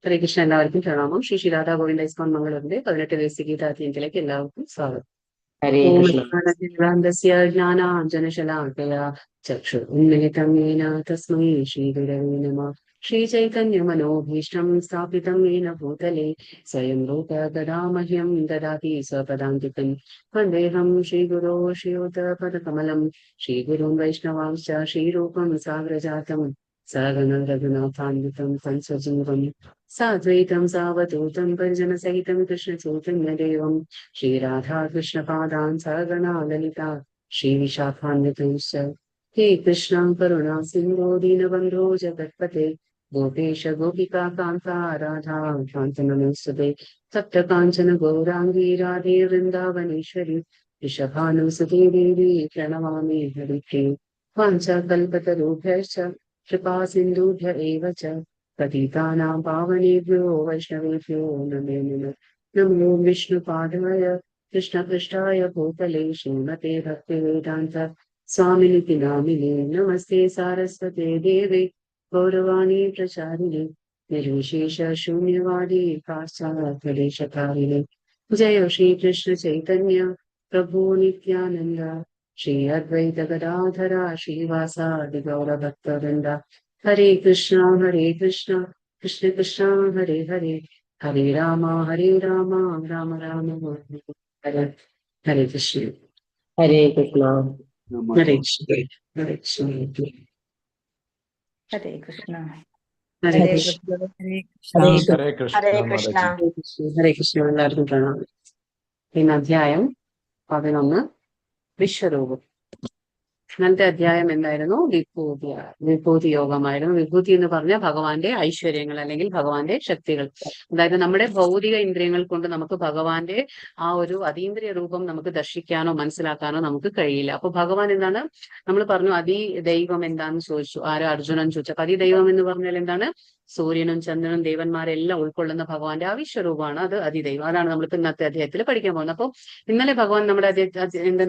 ഹരേ കൃഷ്ണ. എല്ലാവർക്കും പ്രണാമം. ശ്രീ ശ്രീ രാധാ ഗോവിന്ദ ഇസ്കോൺ മംഗളൂരിന്റെ 18 ദിവസ ഗീതാധ്യയനത്തിലേക്ക് എല്ലാവർക്കും സ്വാഗതം. ഹരേ ഓം കൃഷ്ണ. ജ്ഞാനതിമിരാന്ധസ്യ ജ്ഞാനാഞ്ജനശലാകയാ ചക്ഷുരുന്മിലിതം യേന തസ്മൈ ശ്രീഗുരവേ നമഃ. ശ്രീചൈതന്യമനോഭീഷ്ടം സ്ഥാപിതം യേന ഭൂതലെ സ്വയം രൂപ ഗദാ മഹ്യം ദദാതി സ്വപദാന്തികം. വന്ദേഹം ശ്രീഗുരോ ശ്രീയുതപദകമലം ശ്രീഗുരുं വൈഷ്ണവാംശ്ച ശ്രീരൂപം സാഗ്രജാതം സഗണം രഘുനാഥാന്വിതം तं सजीवम् साद्वैतं सावधूतं परिजनसहितं कृष्णचैतन्यदेवं श्रीराधाकृष्णपादान् सगणा ललिता श्रीविशाखान्वितंश्च हे कृष्णां करुणा सिन्धो दीनबन्धो जगत्पते गोपेश गोपिका कान्ता राधा कान्तनमोऽस्तुते तप्त काञ्चन गौराङ्गी राधे वृन्दावनेश्वरी वृषभानुसुते देवी प्रणमामि हरिप्रिये वाञ्छाकल्पतरुभ्यश्च कृपा सिन्धुभ्य एव च पतितानां पावनेभ्यो वैष्णवेभ्यो नमो नमः. नमो विष्णुपादाय कृष्णपृष्ठाय भूतले श्रीमते भक्तिवेदान्त स्वामिनिति नामिने नमस्ते सारस्वते देवे गौरवाणी प्रचारिणे निर्विशेष शून्यवादी पाश्चात्यदेशकारिणे. जय श्री कृष्ण चैतन्य प्रभु नित्यानंद श्री अद्वैत गदाधरा श्रीवासादि गौरभक्तवृंद. हरे कृष्ण कृष्ण कृष्ण हरे हरे हरे राम राम राम हरे हरे कृष्ण. ഹരേ കൃഷ്ണ. हरे कृष्ण. हरे कृष्ण. ഹരേ കൃഷ്ണ. हरे ഹരേ कृष्ण. കൃഷ്ണ. हरे ഹരേ കൃഷ്ണ. ഹരേ കൃഷ്ണ. हरे कृष्ण. എല്ലാവർക്കും പ്രണാമം. ഇന്ന് അധ്യായം 11 വിശ്വരൂപം. ഇന്നത്തെ അധ്യായം എന്തായിരുന്നു? വിഭൂതി യോഗമായിരുന്നു. വിഭൂതി എന്ന് പറഞ്ഞാൽ ഭഗവാന്റെ ഐശ്വര്യങ്ങൾ അല്ലെങ്കിൽ ഭഗവാന്റെ ശക്തികൾ. അതായത് നമ്മുടെ ഭൗതിക ഇന്ദ്രിയങ്ങൾ കൊണ്ട് നമുക്ക് ഭഗവാന്റെ ആ ഒരു അതീന്ദ്രിയ രൂപം നമുക്ക് ദർശിക്കാനോ മനസ്സിലാക്കാനോ നമുക്ക് കഴിയില്ല. അപ്പൊ ഭഗവാൻ എന്താണ്? നമ്മൾ പറഞ്ഞു ദൈവം എന്താന്ന് ചോദിച്ചു. ആരോ അർജുനൻ ചോദിച്ചു. അപ്പൊ ദൈവം എന്ന് പറഞ്ഞാൽ എന്താണ്? സൂര്യനും ചന്ദ്രനും ദേവന്മാരെല്ലാം ഉൾക്കൊള്ളുന്ന ഭഗവാന്റെ ആ വിശ്വരൂപമാണ് അത് അതിദൈവം. അതാണ് നമ്മളിപ്പോ ഇന്നത്തെ അധ്യായത്തിൽ പഠിക്കാൻ പോകുന്നത്. അപ്പോൾ ഇന്നലെ ഭഗവാൻ നമ്മുടെ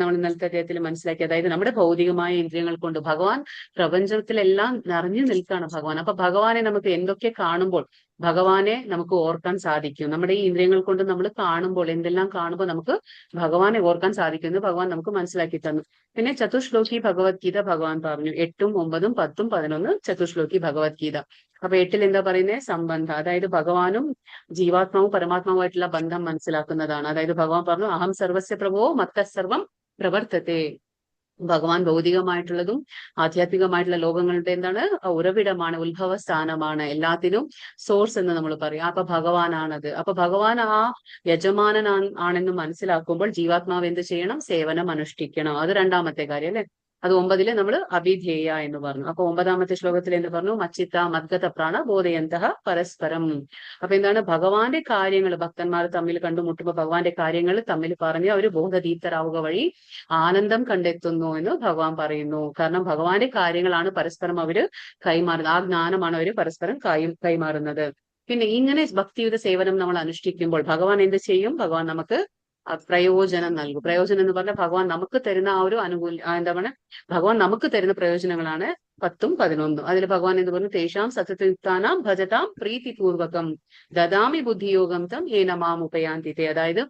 നമ്മൾ ഇന്നലത്തെ അധ്യായത്തിൽ മനസ്സിലാക്കി. അതായത് നമ്മുടെ ഭൗതികമായ ഇന്ദ്രിയങ്ങൾ കൊണ്ട് ഭഗവാൻ പ്രപഞ്ചത്തിലെല്ലാം നിറഞ്ഞു നിൽക്കുകയാണ് ഭഗവാൻ. അപ്പൊ ഭഗവാനെ നമുക്ക് എന്തൊക്കെ കാണുമ്പോൾ ഭഗവാനെ നമുക്ക് ഓർക്കാൻ സാധിക്കും. നമ്മുടെ ഈ ഇന്ദ്രിയങ്ങൾ കൊണ്ട് നമ്മൾ കാണുമ്പോൾ എന്തെല്ലാം കാണുമ്പോൾ നമുക്ക് ഭഗവാനെ ഓർക്കാൻ സാധിക്കുമെന്ന് ഭഗവാൻ നമുക്ക് മനസ്സിലാക്കി തന്നു. പിന്നെ ചതുശ്ലോകി ഭഗവത്ഗീത ഭഗവാൻ പറഞ്ഞു. 8, 9, 10, 11 ചതുശ്ലോകി ഭഗവത്ഗീത. അപ്പൊ 8 എന്താ പറയുന്നത്? സംബന്ധം. അതായത് ഭഗവാനും ജീവാത്മാവും പരമാത്മാവുമായിട്ടുള്ള ബന്ധം മനസ്സിലാക്കുന്നതാണ്. അതായത് ഭഗവാൻ പറഞ്ഞു അഹം സർവസ്യ പ്രഭോ മത്തസർവം പ്രവർത്തത്തെ. ഭഗവാൻ ഭൗതികമായിട്ടുള്ളതും ആധ്യാത്മികമായിട്ടുള്ള ലോകങ്ങളുടെ എന്താണ്? ഉറവിടമാണ്, ഉത്ഭവ സ്ഥാനമാണ്, എല്ലാത്തിനും സോഴ്സ് എന്ന് നമ്മൾ പറയും. അപ്പൊ ഭഗവാനാണത്. അപ്പൊ ഭഗവാൻ ആ യജമാനൻ ആണെന്ന് മനസ്സിലാക്കുമ്പോൾ ജീവാത്മാവ് എന്ത് ചെയ്യണം? സേവനം അനുഷ്ഠിക്കണം. അത് രണ്ടാമത്തെ കാര്യം അല്ലെ. അത് 9 നമ്മൾ അഭിധേയ എന്ന് പറഞ്ഞു. അപ്പൊ 9ാമത്തെ ശ്ലോകത്തിൽ എന്ത് പറഞ്ഞു? മച്ചിത്ത മദ്ഗത പ്രാണ ബോധയന്തഃ പരസ്പരം. അപ്പൊ എന്താണ്? ഭഗവാന്റെ കാര്യങ്ങൾ ഭക്തന്മാർ തമ്മിൽ കണ്ടുമുട്ടുമ്പോൾ ഭഗവാന്റെ കാര്യങ്ങൾ തമ്മിൽ പറഞ്ഞ് അവർ ബോധദീപ്തരാവുക വഴി ആനന്ദം കണ്ടെത്തുന്നു എന്ന് ഭഗവാൻ പറയുന്നു. കാരണം ഭഗവാന്റെ കാര്യങ്ങളാണ് പരസ്പരം അവര് കൈമാറുന്നത്. ആ ജ്ഞാനമാണ് അവര് പരസ്പരം കൈമാറുന്നത്. പിന്നെ ഇങ്ങനെ ഭക്തിയുത സേവനം നമ്മൾ അനുഷ്ഠിക്കുമ്പോൾ ഭഗവാൻ എന്ത് ചെയ്യും? ഭഗവാൻ നമുക്ക് പ്രയോജനം നൽകും. പ്രയോജനം എന്ന് പറഞ്ഞാൽ ഭഗവാൻ നമുക്ക് തരുന്ന ആ ഒരു എന്താ പറയുക, ഭഗവാൻ നമുക്ക് തരുന്ന പ്രയോജനങ്ങളാണ് 10ഉം 11ഉം. അതിൽ ഭഗവാൻ എന്ന് പറഞ്ഞു തേഷാം സത്യയുക്താനാം ഭജതാം പ്രീതിപൂർവകം ദദാമി ബുദ്ധിയോഗം തം യേന മാം ഉപയാന്തിതേ. അതായത്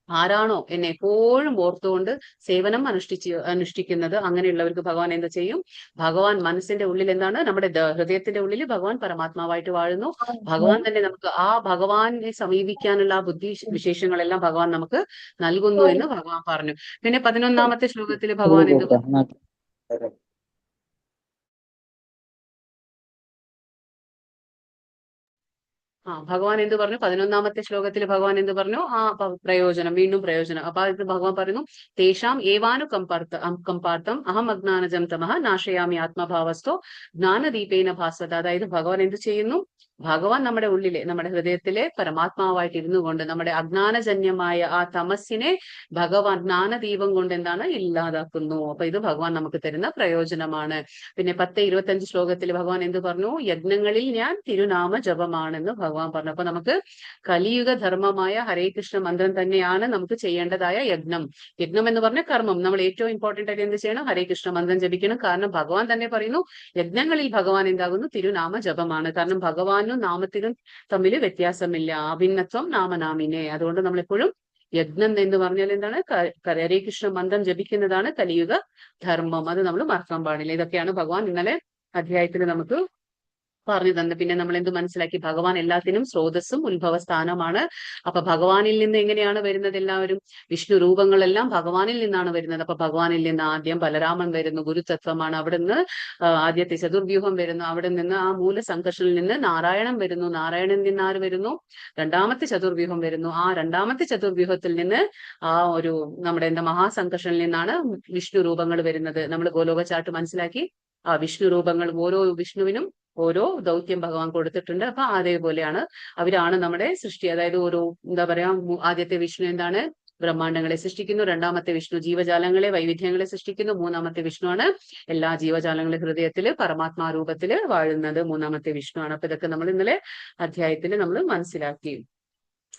ആരാണോ എന്നെ എപ്പോഴും ഓർത്തുകൊണ്ട് സേവനം അനുഷ്ഠിക്കുന്നത് അങ്ങനെയുള്ളവർക്ക് ഭഗവാൻ എന്താ ചെയ്യും? ഭഗവാൻ മനസ്സിന്റെ ഉള്ളിൽ എന്താണ്? നമ്മുടെ ഹൃദയത്തിന്റെ ഉള്ളിൽ ഭഗവാൻ പരമാത്മാവായിട്ട് വാഴുന്നു. ഭഗവാൻ തന്നെ നമുക്ക് ആ ഭഗവാനെ സമീപിക്കാനുള്ള ആ ബുദ്ധി വിശേഷങ്ങളെല്ലാം ഭഗവാൻ നമുക്ക് നൽകുന്നു എന്ന് ഭഗവാൻ പറഞ്ഞു. പിന്നെ 11ാമത്തെ ശ്ലോകത്തിൽ ഭഗവാൻ എന്ത് ഭഗവാൻ എന്ത് പറഞ്ഞു? 11ാമത്തെ ശ്ലോകത്തിൽ ഭഗവാൻ എന്ത് പറഞ്ഞു? പ്രയോജനം, വീണ്ടും പ്രയോജനം. അപ്പൊ ഇത് ഭഗവാൻ പറയുന്നു തേഷാം ഏവാനു കമ്പാർത്ഥം അഹം അജ്ഞാനജം തമഃ നാശയാമി ആത്മഭാവസ്ഥോ ജ്ഞാനദീപേന ഭാസ്വത. അതായത് ഭഗവാൻ എന്ത് ചെയ്യുന്നു? ഭഗവാൻ നമ്മുടെ ഉള്ളിലെ നമ്മുടെ ഹൃദയത്തിലെ പരമാത്മാവായിട്ട് ഇരുന്നു കൊണ്ട് നമ്മുടെ അജ്ഞാനജന്യമായ ആ തമസ്സിനെ ഭഗവാൻ ജ്ഞാനദീപം കൊണ്ട് എന്താണ്? ഇല്ലാതാക്കുന്നു. അപ്പൊ ഇത് ഭഗവാൻ നമുക്ക് തരുന്ന പ്രയോജനമാണ്. പിന്നെ 10-25 ശ്ലോകത്തിൽ ഭഗവാൻ എന്ത് പറഞ്ഞു? യജ്ഞങ്ങളിൽ ഞാൻ തിരുനാമ ജപമാണെന്ന് ഭഗവാൻ പറഞ്ഞു. അപ്പൊ നമുക്ക് കലിയുഗ ധർമ്മമായ ഹരേ കൃഷ്ണ മന്ത്രം തന്നെയാണ് നമുക്ക് ചെയ്യേണ്ടതായ യജ്ഞം. യജ്ഞം എന്ന് പറഞ്ഞ കർമ്മം. നമ്മൾ ഏറ്റവും ഇമ്പോർട്ടന്റ് ആയിട്ട് എന്ത് ചെയ്യണം? ഹരേ കൃഷ്ണ മന്ത്രം ജപിക്കണം. കാരണം ഭഗവാൻ തന്നെ പറയുന്നു യജ്ഞങ്ങളിൽ ഭഗവാൻ എന്താകുന്നു? തിരുനാമ ജപമാണ്. കാരണം ഭഗവാനും രൂപത്തിലും നാമത്തിലും തമ്മിൽ വ്യത്യാസമില്ല. അഭിന്നത്വം നാമനാമിനെ. അതുകൊണ്ട് നമ്മളെപ്പോഴും യജ്ഞം എന്ന് പറഞ്ഞാൽ എന്താണ്? ഹരേ കൃഷ്ണ മന്ത്രം ജപിക്കുന്നതാണ് കലിയുഗ ധർമ്മം. അത് നമ്മൾ മറക്കാൻ പാടില്ല. ഇതൊക്കെയാണ് ഭഗവാൻ ഇന്നലെ അധ്യായത്തിൽ നമുക്ക് പറഞ്ഞു തന്നെ. പിന്നെ നമ്മൾ എന്ത് മനസ്സിലാക്കി? ഭഗവാൻ എല്ലാത്തിനും സ്രോതസ്സും ഉത്ഭവസ്ഥാനമാണ്. അപ്പൊ ഭഗവാനിൽ നിന്ന് എങ്ങനെയാണ് വരുന്നത്? എല്ലാവരും വിഷ്ണു രൂപങ്ങളെല്ലാം ഭഗവാനിൽ നിന്നാണ് വരുന്നത്. അപ്പൊ ഭഗവാനിൽ നിന്ന് ആദ്യം ബലരാമൻ വരുന്നു, ഗുരുതത്വമാണ്. അവിടെ നിന്ന് ആദ്യത്തെ ചതുർവ്യൂഹം വരുന്നു. അവിടെ നിന്ന് ആ മൂലസംഘർഷനിൽ നിന്ന് നാരായണൻ വരുന്നു. നാരായണനിൽ നിന്ന് ആര് വരുന്നു? രണ്ടാമത്തെ ചതുർവ്യൂഹം വരുന്നു. ആ രണ്ടാമത്തെ ചതുർവ്യൂഹത്തിൽ നിന്ന് ആ ഒരു നമ്മുടെ മഹാസംഘർഷനിൽ നിന്നാണ് വിഷ്ണു രൂപങ്ങൾ വരുന്നത്. നമ്മൾ ഗോലോക ചാർട്ട് മനസ്സിലാക്കി. ആ വിഷ്ണു രൂപങ്ങൾ ഓരോ വിഷ്ണുവിനും ഓരോ ദൗത്യം ഭഗവാൻ കൊടുത്തിട്ടുണ്ട്. അപ്പൊ അതേപോലെയാണ് അവരാണ് നമ്മുടെ സൃഷ്ടി. അതായത് ഓരോ എന്താ പറയാ, ആദ്യത്തെ വിഷ്ണു എന്താണ്? ബ്രഹ്മാണ്ടങ്ങളെ സൃഷ്ടിക്കുന്നു. രണ്ടാമത്തെ വിഷ്ണു ജീവജാലങ്ങളെ, വൈവിധ്യങ്ങളെ സൃഷ്ടിക്കുന്നു. മൂന്നാമത്തെ വിഷ്ണുവാണ് എല്ലാ ജീവജാലങ്ങളുടെ ഹൃദയത്തില് പരമാത്മാ രൂപത്തില് വാഴുന്നത്. മൂന്നാമത്തെ വിഷ്ണുവാണ്. അപ്പൊ ഇതൊക്കെ നമ്മൾ ഇന്നലെ അധ്യായത്തിൽ നമ്മൾ മനസ്സിലാക്കി.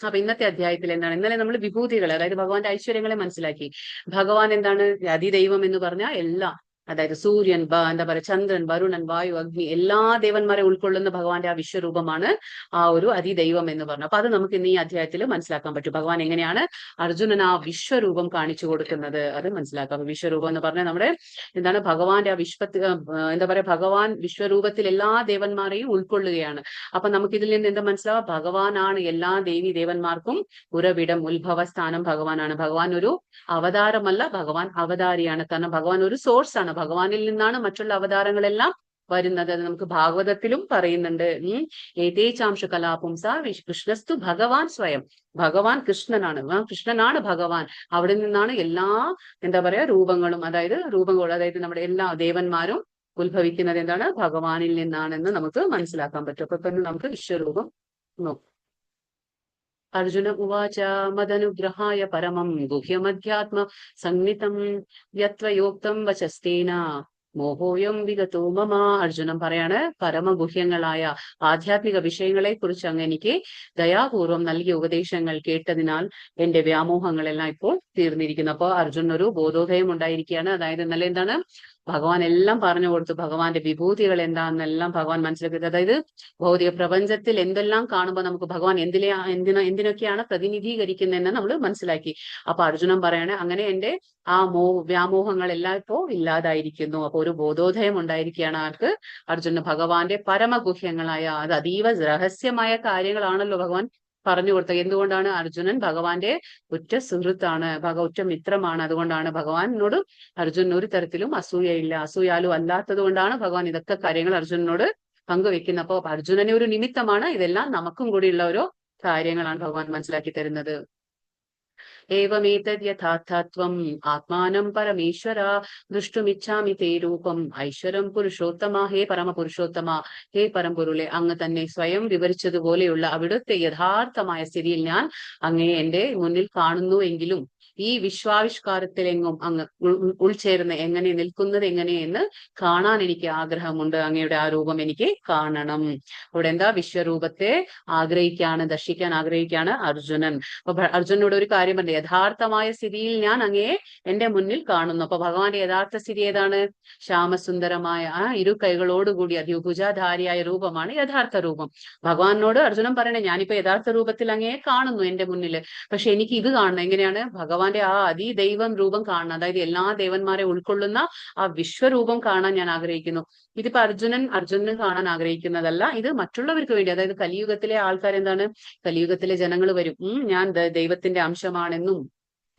അപ്പൊ ഇന്നത്തെ അധ്യായത്തിൽ എന്താണ്? ഇന്നലെ നമ്മൾ വിഭൂതികൾ, അതായത് ഭഗവാന്റെ ഐശ്വര്യങ്ങളെ മനസ്സിലാക്കി. ഭഗവാൻ എന്താണ്? അതിദൈവം എന്ന് പറഞ്ഞാൽ എല്ലാം, അതായത് സൂര്യൻ, എന്താ പറയുക, ചന്ദ്രൻ, വരുണൻ, വായു, അഗ്നി, എല്ലാ ദേവന്മാരെ ഉൾക്കൊള്ളുന്ന ഭഗവാന്റെ ആ വിശ്വരൂപമാണ് ആ ഒരു അതിദൈവം എന്ന് പറഞ്ഞു. അപ്പൊ അത് നമുക്ക് ഇന്ന് ഈ അധ്യായത്തിൽ മനസ്സിലാക്കാൻ പറ്റും. ഭഗവാൻ എങ്ങനെയാണ് അർജുനൻ ആ വിശ്വരൂപം കാണിച്ചു കൊടുക്കുന്നത് അത് മനസ്സിലാക്കാം. വിശ്വരൂപം എന്ന് പറഞ്ഞാൽ നമ്മുടെ എന്താണ്? ഭഗവാന്റെ ആ എന്താ പറയാ, ഭഗവാൻ വിശ്വരൂപത്തിൽ എല്ലാ ദേവന്മാരെയും ഉൾക്കൊള്ളുകയാണ്. അപ്പൊ നമുക്ക് ഇതിൽ നിന്ന് എന്താ മനസ്സിലാവാം? ഭഗവാനാണ് എല്ലാ ദേവി ദേവന്മാർക്കും ഉറവിടം, ഉത്ഭവസ്ഥാനം ഭഗവാനാണ്. ഭഗവാൻ ഒരു അവതാരമല്ല, ഭഗവാൻ അവതാരിയാണ്. കാരണം ഭഗവാൻ ഒരു സോഴ്സ് ആണ്. ഭഗവാനിൽ നിന്നാണ് മറ്റുള്ള അവതാരങ്ങളെല്ലാം വരുന്നത്. അത് നമുക്ക് ഭാഗവതത്തിലും പറയുന്നുണ്ട്. ഏതേചാംശ കലാപുംസ കൃഷ്ണസ്തു ഭഗവാൻ സ്വയം. ഭഗവാൻ കൃഷ്ണനാണ്. കൃഷ്ണനാണ് ഭഗവാൻ. അവിടെ നിന്നാണ് എല്ലാ എന്താ പറയാ രൂപങ്ങളും, അതായത് അതായത് നമ്മുടെ എല്ലാ ദേവന്മാരും ഉത്ഭവിക്കുന്നത് എന്താണ്? ഭഗവാനിൽ നിന്നാണെന്ന് നമുക്ക് മനസ്സിലാക്കാൻ പറ്റും. അപ്പൊ ഇപ്പൊ നമുക്ക് വിശ്വരൂപം നോക്കാം. അർജുന ഉവാച മദനുഗ്രഹായ പരമം ഗുഹ്യമധ്യാത്മ സംഹിതം യത്വയോക്തം വചസ്തേന മോഹോയം വിഗതോ മമ. അർജുനൻ പറയാണ്, പരമഗുഹ്യങ്ങളായ ആധ്യാത്മിക വിഷയങ്ങളെ കുറിച്ച് അങ്ങ് എനിക്ക് ദയാപൂർവം നൽകിയ ഉപദേശങ്ങൾ കേട്ടതിനാൽ എന്റെ വ്യാമോഹങ്ങളെല്ലാം ഇപ്പോൾ തീർന്നിരിക്കുന്നു. അപ്പൊ അർജുനൻ ഒരു ബോധോദയം ഉണ്ടായിരിക്കുകയാണ്. അതായത് ഇന്നലെ എന്താണ്? ഭഗവാൻ എല്ലാം പറഞ്ഞു കൊടുത്തു. ഭഗവാന്റെ വിഭൂതികൾ എന്താണെന്നെല്ലാം ഭഗവാൻ മനസ്സിലാക്കി. അതായത് ഭൗതിക പ്രപഞ്ചത്തിൽ എന്തെല്ലാം കാണുമ്പോൾ നമുക്ക് ഭഗവാൻ എന്തിനൊക്കെയാണ് പ്രതിനിധീകരിക്കുന്നതെന്ന് നമ്മൾ മനസ്സിലാക്കി. അപ്പൊ അർജുനൻ പറയാണ്, അങ്ങനെ എന്റെ ആ വ്യാമോഹങ്ങളെല്ലാം ഇപ്പോ ഇല്ലാതായിരിക്കുന്നു. അപ്പൊ ഒരു ബോധോദയം ഉണ്ടായിരിക്കുകയാണ് ആർക്ക്? അർജുനന്. ഭഗവാന്റെ പരമഗുഹ്യങ്ങളായ, അത് അതീവ രഹസ്യമായ കാര്യങ്ങളാണല്ലോ ഭഗവാൻ പറഞ്ഞു കൊടുത്തത്. എന്തുകൊണ്ടാണ്? അർജുനൻ ഭഗവാന്റെ ഉറ്റ സുഹൃത്താണ്, ഉറ്റ മിത്രമാണ്. അതുകൊണ്ടാണ് ഭഗവാനോട് അർജുനൻ ഒരു തരത്തിലും അസൂയയില്ല. അസൂയാലു അല്ലാത്തത് കൊണ്ടാണ് ഭഗവാൻ ഇതൊക്കെ കാര്യങ്ങൾ അർജുനനോട് പങ്കുവെക്കുന്നത്. അപ്പൊ അർജുനനെ ഒരു നിമിത്തമാണ്. ഇതെല്ലാം നമുക്കും കൂടിയുള്ള ഓരോ കാര്യങ്ങളാണ് ഭഗവാൻ മനസ്സിലാക്കി തരുന്നത്. ഏവമേതദ് യഥാർത്ഥത്വം ആത്മാനം പരമേശ്വര ദൃഷ്ടുമിച്ഛാമി തേ രൂപം ഐശ്വരം പുരുഷോത്തമ. ഹേ പരമപുരുഷോത്തമ, ഹേ പരമ്പൊരുളെ, അങ്ങ് തന്നെ സ്വയം വിവരിച്ചതുപോലെയുള്ള അവിടുത്തെ യഥാർത്ഥമായ സ്ഥിതിയിൽ ഞാൻ അങ്ങയെ എന്റെ മുന്നിൽ കാണുന്നു. എങ്കിലും ഈ വിശ്വാവിഷ്കാരത്തിലെങ്ങും അങ്ങ് ഉൾച്ചേർന്ന് എങ്ങനെ നിൽക്കുന്നത് എങ്ങനെയെന്ന് കാണാൻ എനിക്ക് ആഗ്രഹമുണ്ട്. അങ്ങയുടെ ആ രൂപം എനിക്ക് കാണണം. അവിടെ എന്താ? വിശ്വരൂപത്തെ ആഗ്രഹിക്കാണ്, ദർശിക്കാൻ ആഗ്രഹിക്കാണ് അർജുനൻ. അപ്പൊ അർജുനോട് ഒരു കാര്യം പറഞ്ഞു, യഥാർത്ഥമായ സ്ഥിതിയിൽ ഞാൻ അങ്ങയെ എന്റെ മുന്നിൽ കാണുന്നു. അപ്പൊ ഭഗവാന്റെ യഥാർത്ഥ സ്ഥിതി ഏതാണ്? ശ്യാമസുന്ദരമായ ആ ഇരു കൈകളോടുകൂടി അധിഭുജാധാരിയായ രൂപമാണ് യഥാർത്ഥ രൂപം. ഭഗവാനോട് അർജുനൻ പറയണേ, ഞാനിപ്പോ യഥാർത്ഥ രൂപത്തിൽ അങ്ങയെ കാണുന്നു എന്റെ മുന്നിൽ. പക്ഷെ എനിക്ക് ഇത് കാണണം. എങ്ങനെയാണ്? ഭഗവാന്റെ ആ അതിദൈവം രൂപം കാണണം. അതായത് എല്ലാ ദേവന്മാരെ ഉൾക്കൊള്ളുന്ന ആ വിശ്വരൂപം കാണാൻ ഞാൻ ആഗ്രഹിക്കുന്നു. ഇതിപ്പോ അർജുനൻ കാണാൻ ആഗ്രഹിക്കുന്നതല്ല, ഇത് മറ്റുള്ളവർക്ക് വേണ്ടി. അതായത് കലിയുഗത്തിലെ ആൾക്കാരെന്താണ്? കലിയുഗത്തിലെ ജനങ്ങൾ വരും, ഞാൻ ദൈവത്തിന്റെ അംശമാണെന്നും